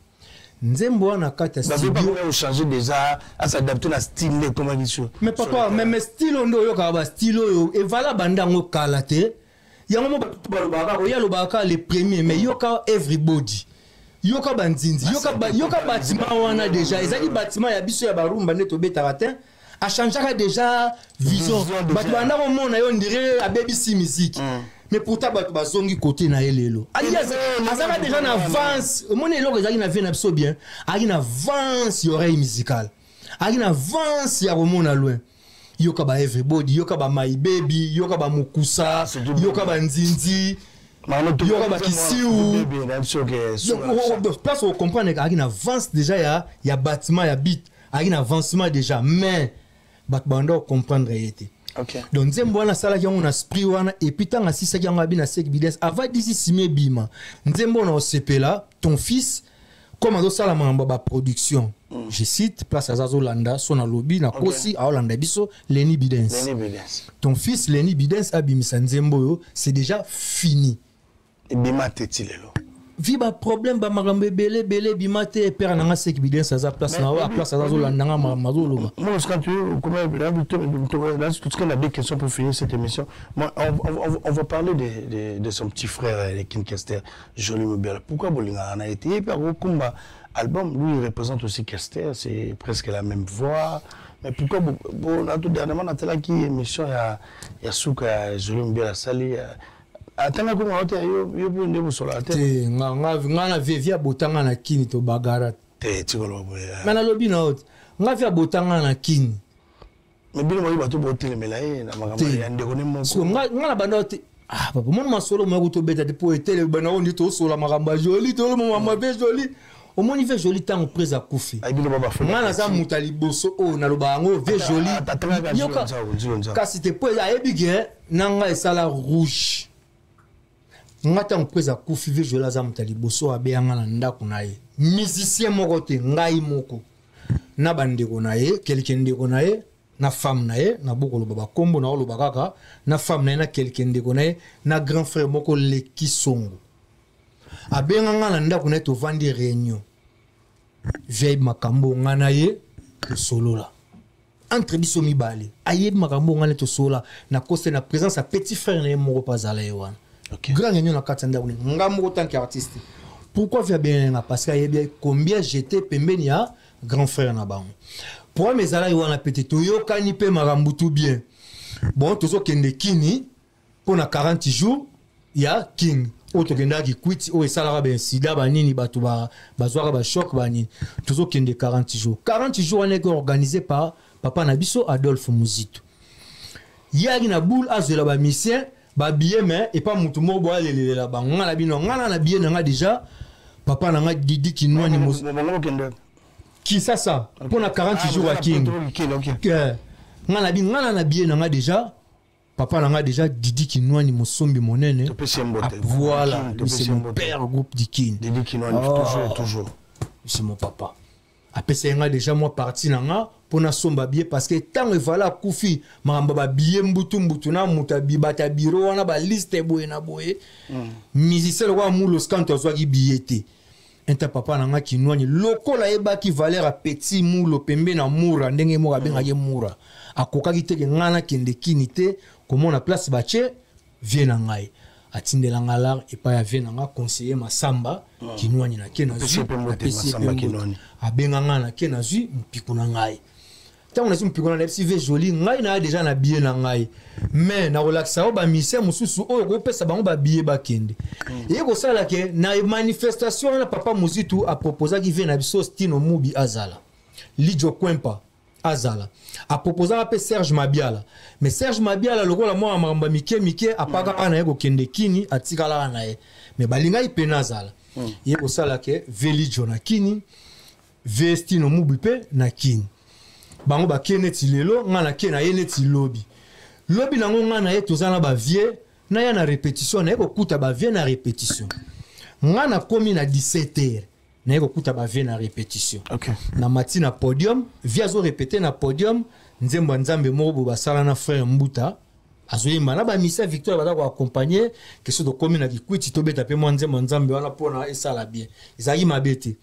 nzembo wana kata studio on changer déjà à s'adapter na style comment dire mais papa même style ndo yo ka ba style yo e vala bandango kala te yango mo ba ko ya lo ba ka les premiers mais yo ka everybody yoka banzinzi yoka bâtiment wana déjà ezali bâtiment ya biso ya barumba neto beta matin a changera déjà vision bat banda ko mona yo ndire abebisi musique mais pourtant bat bazongi côté na elelo azaka déjà na avance mon eloko ezali na vie na biso bien ali na avance oreille musicale ali na avance ya romona loin yoka ba everybody yoka ba my baby yoka ba mukusa yoka ba nzinzi yoka bakisiu place on comprend qu'il y a une avance déjà il y a bâtiment il y a bit il y a un avancement déjà mais batbando comprendre été donc nzembo wana sala ki on a esprit wana et puis tant asisa ki ngabi na sec bides avant d'ici simé bima nzembo na osepela ton fils comme ando sala mamba ba production je cite place Azazo Landa son na lobby na kosi a Holanda biso Lenny Bidens ton fils Lenny Bidens abimisa nzembo yo c'est déjà fini et bimate tilelo viba problème ba magambe belé bimate père nanga sek bidens à place na a place Azazo Landa mazolo moi quand tu comment là tout ce qu'on a des questions pour finir cette émission moi on va parler de son petit frère Kin Kester Joli Mobile pourquoi bolinga a été par Kumba album lui il représente aussi Kester c'est presque la même voix mais pourquoi bon tout dernièrement na tela qui émission ya suka Joli Mobile sali atanga kuma hote yo bonde musola te nga na vivia botanga na kini to bagara te tikolo boya mana lobi na hote nga via botanga na kini Mais bien moi bato botel melaye na makambo ya ndeko ne moko. So nga na banda te ah papa mon masolo mo to beta de po etel bana on dit to sola makambo joli to le maman ve joli. Au moins il fait joli temps près à Koufi. Nga na za mutali boso o na lobango ve joli. Yoka kasi te po ya ebige nanga esala rouge. Nga temps près à Koufi ve joli za mutali boso abeyanga na ndako na ye. Musicien moko te ngai moko. Na bandeko na ye, quelqu'un ndeko na ye, na femme na ye, na boko lo baba kombo na lo bakaka, na femme na ye na quelqu'un ndeko na ye, na grand frère moko Leki Songo. Abenga nga na ndako na ye to vandi réunion. Veille makambo nga na ye to solo la. Entre biso mibale, aye makambo nga na to solo la, na cause na présence à petit frère na ye moko pazala ye wana. Grand réunion na katanda wana, nga moko tant qu'artiste. Pourquoi faire bien parce qu'il y a bien combien j'étais pembeni ya grand frère na bango. Pour mes ala yo na petit toyo kani pe marambutu bien. Bon tozo kende kini pour na 40 jours ya king. Auto kenda ki quit o esala ba sida ba nini batu ba bazwaka ba choc ba nini. Tozo kende 40 jours. 40 jours on est organisé par papa na biso Adolphe Muzito. Yagi na boule azela ba mission ba billet mais et pas mutu mo bo alele la ba ngala bino ngala na billet nga déjà papa na nga Didi Kinwani mo qui ça pour na 40 jours à king ngala bi ngala na billet nga déjà papa na nga déjà Didi Kinwani Mosombi monene voilà c'est mon père groupe Didi Kinwani toujours c'est mon papa après nga déjà moi parti na nga pour na somba billet parce que tant et voilà Koufi mamba ba billet mbutu na mutabi bata biro wana ba liste boye na boye musicien roi mulo scanto azwaki billet enta papa na nga Kinwani lokola eba ki valeur a petit mulo pembe na mura ndenge mo benga ye mura akokaki te ngana kende kinité comment na place bache vient na ngai atindela ngala et pas ya vient na nga conseiller Masamba Kinwani na ke na zu abenga ngana ke na zu mpiko na ngai tant on a mpiko na FC joli ngai na déjà na billet na ngai mais na relaxa ba mission mususu o ko pesa bango ba billet ba kende et ko sala ke na manifestation na papa Muzito a proposé qui vient na biso Stino Mubi azala Lijo Kwempa azala a proposé pe Serge Mabiala mais Serge Mabiala lokola mo mamba mike apaka na yeko kende kini atikala na ye mais balinga ipena azala et ko sala ke Velijo na kini Stino Mubi pe na kini bango ba keneti lelo ngana kena yeneti lobi nango ngana ye tozana ba vie na ya na répétition na ko kuta ba vie na répétition ngana komi na 17h na ko kuta ba vie na répétition na matina podium via zo répéter na podium nzembo nzambe moko basala na frère Mbuta azoyimba na ba misa Victor bata ko accompagner question de komi na kikwiti to beta pe mo nzembo nzambe wana pona esala bien izaki mabete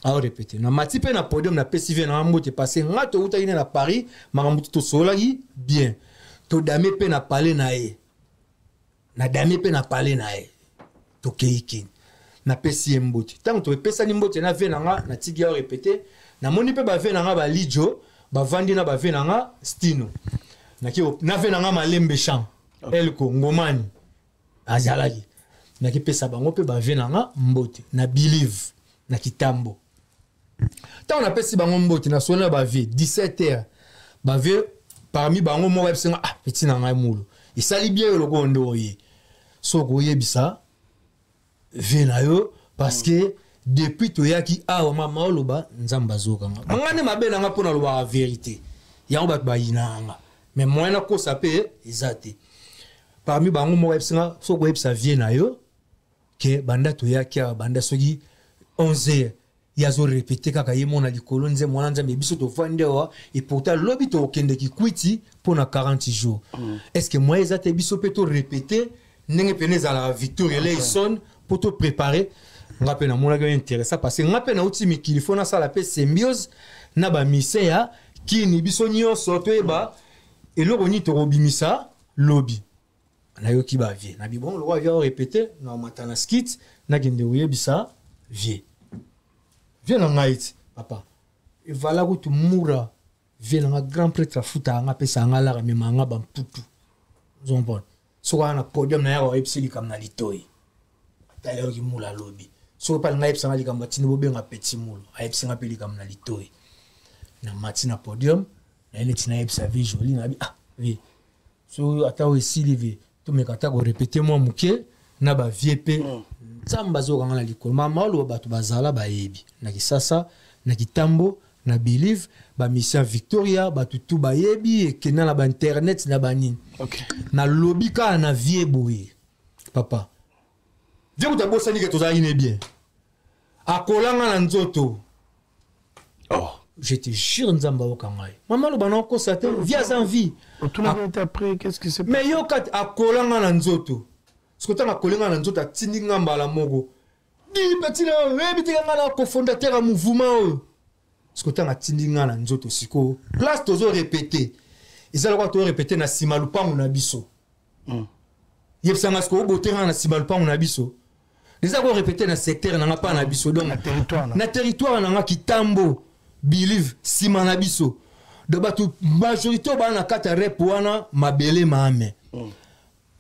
a répéter na matipe na podium na PCV na mbote passé ngato uta ine na Paris makambutu to solaki bien to dame pe na parler na e na dame pe na parler na e to keiki na PCV mbote tant to pesa ni mbote na ve na nga na tigi a répéter na moni pe ba ve na nga ba Lijo ba vandi na ba ve na nga Stino na ki na ve na nga Malembe Champ elko ngomani azalaki na ki pesa bango pe ba ve na nga mbote na Believe na Kitambo. Tant on appelle si bango mbote na sona ba vie 17h ba vie parmi bango mo websenga petit na ngai mulo et sali bien le gondo yi so ko yebisa vie na yo parce que depuis to yaki awa mama oloba nzamba zokanga mangane mabe na nga pona lo ba vérité ya ba ba yinanga mais moi na ko sape ezate parmi bango mo websenga so ko yebisa vie na yo ke banda to yaki banda soki 11h yazo répéter kaka yemo na likolo nze mwana nzambe biso to vandewa et pourtant lobi to kende ki kwiti pona 40 jours est-ce que moi ezate biso pe to répéter nenge peneza la victoire les son pour te préparer ngape na mona ga intéressant parce que ngape na uti mikili fona sala pe symbiose na ba mise ya kini biso nyonso to eba eloko ni to robimisa lobi na yo ki ba vie na bi bon le roi vient répéter na matana skit na gende uyebisa vie viens en Haïti, papa. Et voilà que tu mourras. Viens en grand prêtre à foutre à pesa en la mais manga bam putu. Zombon. Soit un podium na ya epsili comme na litoi. D'ailleurs qui moula lobby. Soit pas na epsanga li comme batini bobe nga petit moule. A epsinga peli comme na litoi. Na matina podium Elle est naïve, sa vie jolie. Ah, oui. So, attends, aussi, livé. Tout me kata ko répéter moi mouké. Na ba viepé. Tsamba zo kanga na likolo. Mama lo ba tu bazala ba yebi. Na kisasa, na kitambo, na believe, ba mission Victoria, ba tout ba yebi et que na ba internet na ba nini. OK. Na lobby ka na vie boye. Papa. Viens ta bossa ni que toza ine bien. Akolanga na nzoto. Oh. Je te jure nzamba okangai. Maman lo bana ko sa te via sans vie. Tout le monde après qu'est-ce qui s'est passé? Mais yo kat akolanga na nzoto. Ce que tanga kolenga na nzoto atindi ngamba la mogo. Di petit na rebiti ngana ko fondateur à mouvement. Ce que tanga atindi ngana nzoto siko. Place tozo répéter. Ezala kwa to répéter na simalupangu na biso. Yebsanga sko botera na simalupangu na biso. Déjà ko répéter na secteur na pas na biso donc na territoire na kitambo. Believe sima na biso de batu majorité ba na kata rep wana mabele maame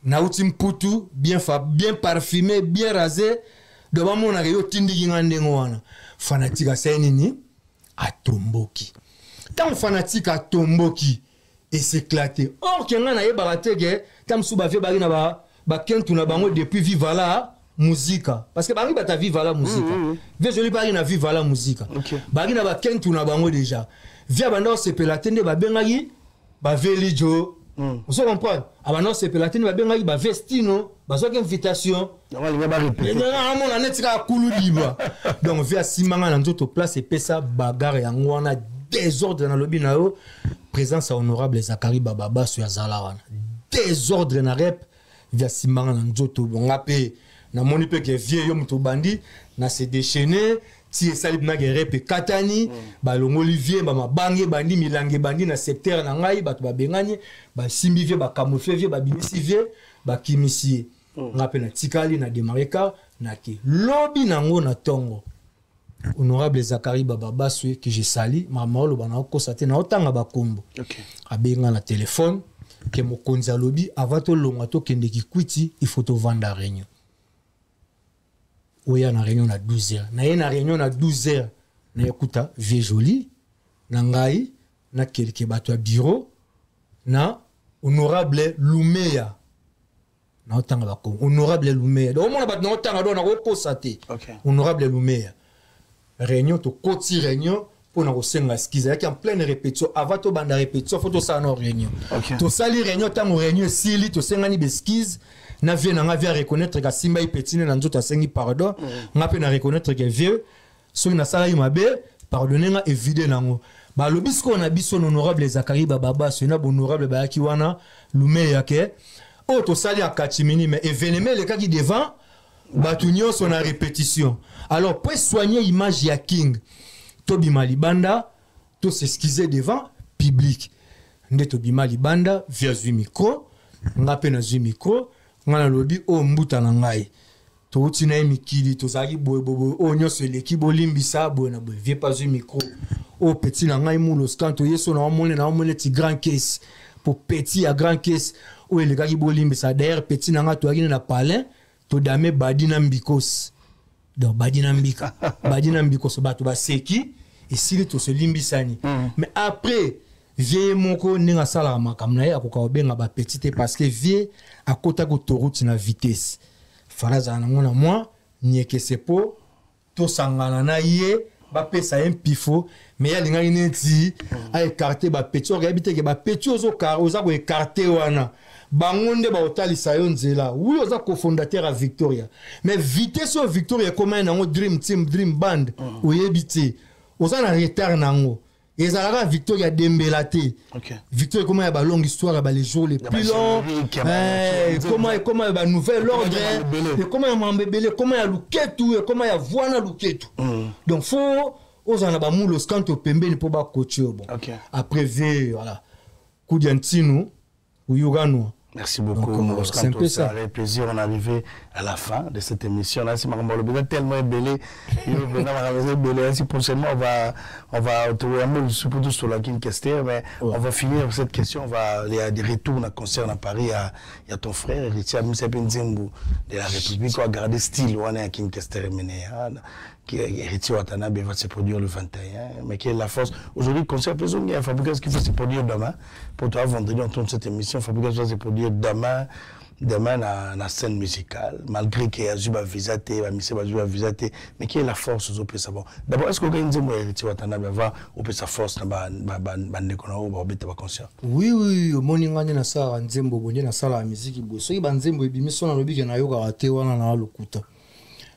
na utim putu bien parfumé bien rasé de ba mona yo tindi ngande ngwana fanatique a nini atomboki tant fanatique atomboki et s'éclater or kenga na yeba batege tam suba vie ba na ba kentu na bango depuis vivala musica parce que bangi bata viva la musique vie joli bari na viva la musique bari na ba kentu na bango déjà via banda se pelatende ba bengaki ba velijo on se comprend abana se pelatende ba bengaki ba vestino ba zo invitation on va répéter on a netika kulu liba donc via simanga na nzoto place et pesa bagarre ya ngwana désordre na lobby na yo présence honorable Zakari Bababa sur Zalawan désordre na rep via simanga na nzoto bongape na moni pe ke vieux yo muto bandi na se déchaîner ti esalib na rep katani ba longo olivier ba mabange bandi milange bandi na secteur na ngai ba to ba bengani ba simbi vieux ba camoufler vieux ba bimisi vieux ba kimisi ngape na tikali na demareka na ke lobby nango na tongo honorable Zakari Bababa Sue que j'ai sali mama lo bana ko sate na otanga ba kombo OK abenga na téléphone ke mokonza lobby avant to longa to kende ki kwiti il faut to vendre réunion. Oya na réunion na 12h. Na ye na réunion na 12h. Na écouta vie jolie. Na ngai na quelques bateaux bureau na honorable Lumeya. Na otanga ba ko honorable Lumeya. Do mona bat na otanga do na ko posate. OK. Honorable Lumeya. Réunion to koti réunion pour na ko senga skiza yaki en pleine répétition avant to banda répétition faut to sa na réunion. OK. To sali réunion tango réunion sili to senga ni beskize. Na vie na via reconnaître que simba ipetine na nzoto asengi pardon nga pe na reconnaître que vieux so na sala mabe pardonner nga éviter nango ba lobisko na biso honorable Zakari Bababa so na honorable ba ki wana lume yake o to sali akachimini mais événement le cas qui devant batunyo son na répétition alors pour soigner image ya king to bima libanda to s'excuser devant public nde to bima libanda via du micro nga pe na du micro ngana lobby o mbuta na ngai to utina mikili to zaki boy o nyoso leki bolimbisa boy na boy vie pas un micro o petit na ngai mulo skanto yeso na omone ti grand case pour petit à grand case o le gaki bolimbisa d'ailleurs petit na nga to akine na palin to dame badina mbikos donc badina mbika badina mbikos bato ba seki et si to se limbisani mais après vie moko ninga sala makamna ya ko benga ba petite parce que vie à côté de autoroute na vitesse faraza na ngona moi nieke sepo to sangana na ye ba pesa un pifo mais ya linga ineti a écarter ba petit o habite ke ba petit ozo car oza ko écarter wana bangonde ba otalisa yo nzela oui oza cofondateur à Victoria mais vitesse au Victoria comment na ngo dream team dream band oyebite oza na retard nango. Et ça la Victoria Dembélé. OK. Victoria comment il y a longue histoire les jours les plus longs. Comment il y a nouvel ordre et comment il y a Mambébélé, comment il y a Luketu et comment il y a Voana Luketu. Donc faut aux en a moulos quand au pembe ne peut pas coacher bon. OK. Après voilà. Koudiantino ou Yugano. Merci beaucoup. C'est un peu ça. Avec plaisir, on est arrivé à la fin de cette émission. Là, c'est tellement ébélé. Si prochainement, on va trouver un mot surtout sur la Kincaster, mais on va finir cette question. Il y a des retours concernant Paris. Il y a ton frère, Richard Moussepenzimbu de la République, qui a gardé style. On est à Kincaster. Héritier Watanabe va se produire le 21, mais quelle est la force? Aujourd'hui, concert Pesongia, Fabrikas qui va se produire demain. Pour toi, vendredi, on tourne cette émission, Fabrikas va se produire demain dans la scène musicale, malgré qu'il y a Zuba Visate, mais quelle est la force aux OPS? D'abord, est-ce qu'on gagne un Héritier Watanabe va au sa force dans le concert? Oui, oui, au Moningani na sala nzembo bonye na sala musique boso yi banzembo ebimiso na lobi ke na yoka ate wana na lokuta.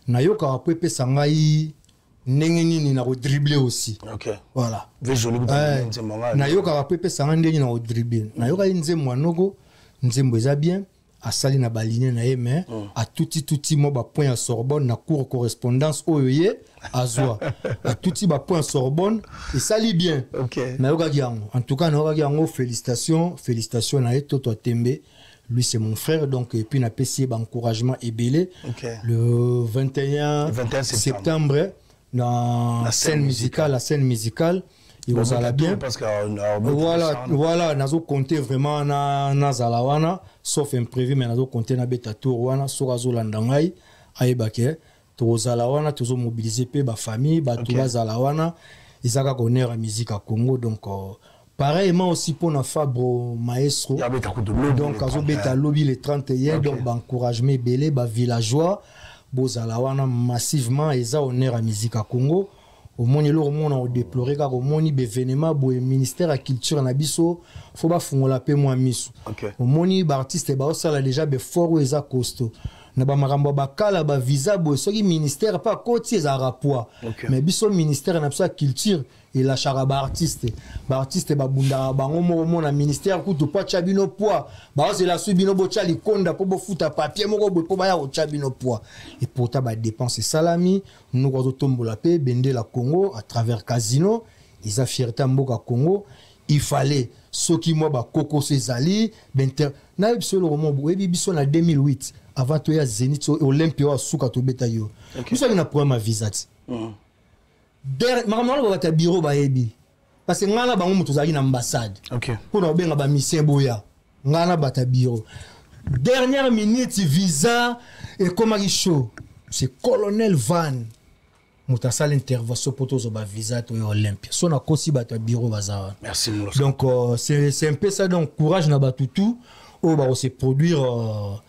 Na yoka pepe sangai ndenge nini na ko dribbler aussi. OK. Voilà. Ve joli na yoka pepe sangai ndenge na ko dribbler. Na yoka nzembo anoko nzembo eza bien. A sali na baline na ye mais a tuti mo ba point à Sorbonne na cours correspondance oyoye azwa a tuti ba point à Sorbonne et sali bien. OK. Na yoka giango en tout cas na yoka giango félicitations na Toto Tembe, lui c'est mon frère donc et puis na pesi ba encouragement ebelé. Okay. Le 21 septembre na scène musicale, la scène musicale. Et vous allez bien parce que voilà nazo compter vraiment na zalawana sauf imprévu mais nazo compter na beta tour wana sorazo landangai aibake to zalawana tozo mobiliser pe ba famille ba tout ba zalawana izaka connaître la musique à Congo donc pareillement aussi pour na Fabro maestro donc azo beta lobby le 31 donc ba encouragement belé ba villageois bo zalawana massivement eza honneur à musique à Congo. Au moins le monde a déploré car au moins l'événement le ministère de la culture na biso faut pas fongola pe moi miso au moins artiste ba ça déjà be fort ou eza costaud na ba makambo ba kala ba visa bo so ki ministère pas côté za rapport mais biso ministère na biso culture et la charaba artiste ba bunda bango mo na ministère kutu pa chabino poids ba c'est la subino bo chali konda po bo futa papier moko bo po ba ya chabino poids et pourtant ba dépenser salami nous ko tombola pe bende la Congo à travers casino ils a fierté mboka Congo il fallait ce qui moi ba koko sezali benter na biso le roman bo biso na 2008 avant to ya Zénith Olympia suka to beta yo biso na problème visa makamalo ba ta bureau ba yebi parce que ngana bango mutu zali na ambassade pour na benga ba mission boya ngana ba ta bureau dernière minute visa et comme show c'est colonel Van mutasala intervention pour tous ba visa to Olympia so na kosi ba ta bureau baza merci donc c'est un peu ça donc courage na ba tutu o ba se produire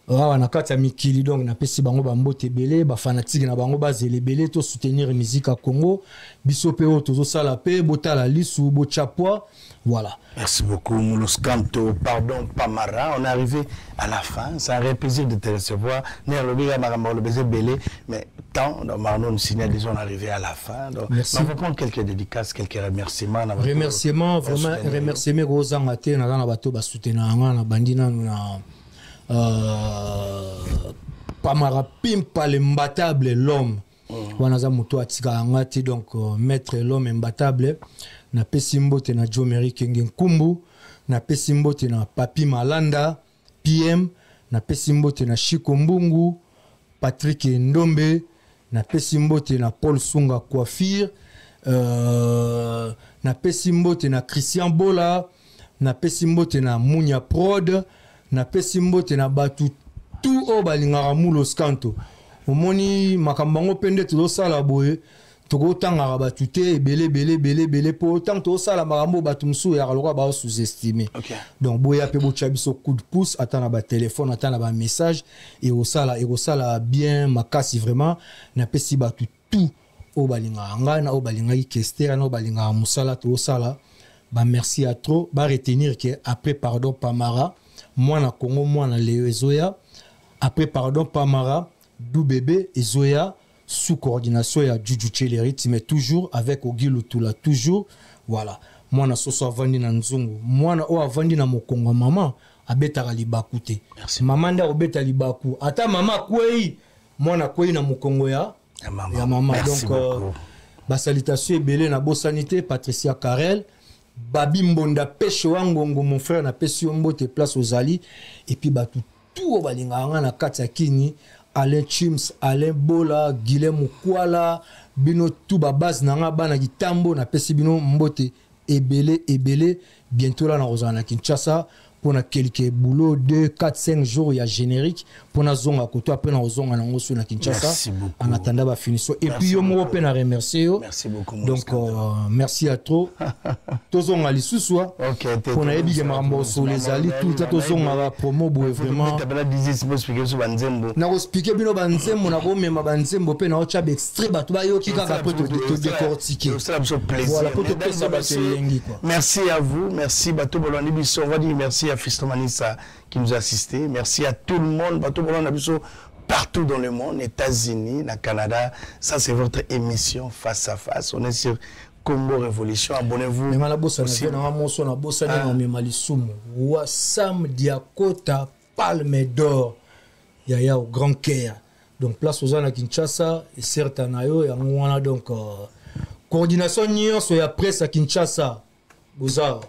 na kati ya mikili donc na pesi bango ba mbote belé ba fanatique na bango ba zele belé to soutenir musique à Congo biso pe o tozo sala pe botala lisu bo chapwa voilà. Merci beaucoup Moulos Kanto, pardon Pamara, on est arrivé à la fin, c'est un vrai plaisir de te recevoir. Né le biga marambo le baiser belé mais tant dans Marno nous signale déjà on est arrivé à la fin donc on va prendre quelques dédicaces, quelques remerciements vraiment remerciements Rosan Até na bato ba soutenir na bandina na Pamara Pimpa l'imbattable l'homme wanaza muto atika ngati donc maître l'homme imbattable na pesimbote na Jomeri Kenge Nkumbu na pesimbote na Papi Malanda PM na pesimbote na Chiko Mbungu Patrick Ndombe na pesimbote na Paul Sunga Coiffure na pesimbote na Christian Bola na pesimbote na Munya Prod na pesimbote na batu tout o balingara Moulos Kanto omoni makambango pende to sala boye to tanga batu te belé po tant to sala makambo batu msu ya kaloka ba sous-estimer donc boya pe bo chabiso coup de pouce atana ba téléphone atana ba message et au sala bien makasi vraiment na pesi batu tout o balingara ngana o balingaki kestera na o balingara musala to sala ba merci à trop ba retenir que après pardon Pamara moi na Congo moi na Léo Ezoya après pardon Pamara Dou bébé Ezoya sous coordination ya Juju Chelerit mais toujours avec Ogi Lutula toujours voilà moi na soso avandi na nzungu moi na o avandi na mokongo maman abeta libaku te maman nda obeta libaku ata mama kwei moi na kwei na mokongo ya maman donc ba salutation ebele na bosanité Patricia Karel Babi Mbonda Pêche Wangongo mon frère na pesi mbote place aux Ali et puis ba tout balinga na kati ya kini Alain Chims Alain Bola Guilhem Kwala bino tout ba base na nga bana gitambo na pesi bino mbote ebele bientôt là na Rosana Kinshasa pour quelques boulots 2, 4, 5 jours il y a générique pour na zonga koto après na zonga na ngoso na Kinshasa. Merci beaucoup. En attendant ba finition et puis yo mo pe na remercier yo. Merci beaucoup. Donc merci à trop. Tozonga lisusu pour na yebi mambo sur les ali tout ça tozonga ba promo bo vraiment. Tu as dit c'est pour expliquer sur banzembo. Na expliquer bino banzembo na ko mema banzembo pe na o chab extrait ba to ba yo ki kaka peut te décortiquer. Voilà pour te faire ça ba quoi. Merci à vous, merci Bato Bolandi Bisso. On va dire merci à Fiston Manissa qui nous a assisté. Merci à tout le monde, Bato Bolandi Bisso, partout dans le monde, États-Unis, au Canada. Ça, c'est votre émission Face à Face. On est sur Congo Révolution. Abonnez-vous. Mais la bossa na bossa na Memalisumu. Wassam Diakota Palme d'Or. Yaya au Grand Caire. Donc place aux gens à Kinshasa et certains ayo et on a donc coordination nion sur la presse à Kinshasa. Bozar.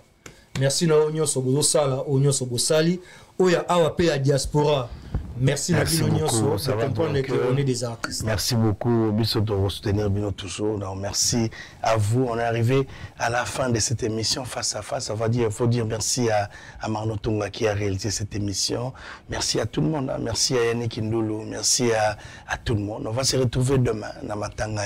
Merci na onyo so bozosala, onyo so bosali, oya awa pe à diaspora. Merci na bino nyonso de comprendre qu'on est des artistes. Merci beaucoup, Bisso, de vous soutenir Bino toujours. Donc, merci à vous. On est arrivé à la fin de cette émission Face à Face. Il faut dire merci à Marno Tonga qui a réalisé cette émission. Merci à tout le monde. Hein. Merci à Yannick Ndulu. Merci à tout le monde. On va se retrouver demain. Dans Matanga,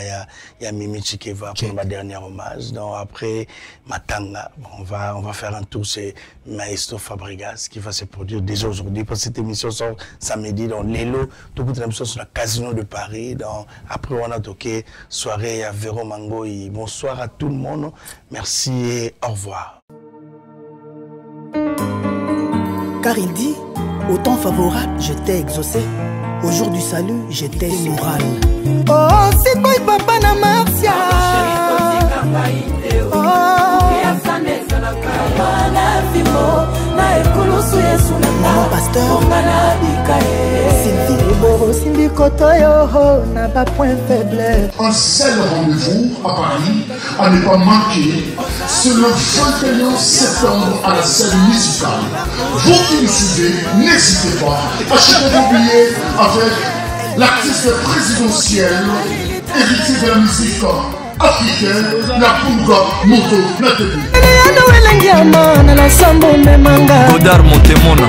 il y a Mimi Chikeva pour ma dernière hommage. Donc après Matanga, on va faire un tour chez Maestro Fabregas qui va se produire déjà aujourd'hui. Parce que cette émission sort samedi dans Lélo, tout le monde sur la Casino de Paris. Donc, après, on a toqué soirée à Véro Mangoï. Bonsoir à tout le monde. Merci et au revoir. Car il dit, au temps favorable, je t'ai exaucé. Au jour du salut, j'étais moral. Oh, c'est quoi papa na Marcia? Maman pasteur Sylvie Kotoyo n'a pas point faiblesse. Un seul rendez-vous à Paris à ne pas manquer, c'est le 21 septembre à la scène musicale. Vous qui nous suivez, n'hésitez pas, achetez vos billets avec l'artiste présidentiel, héritier de la musique africaine, la Punga Moto Natebi. Godard Montemona.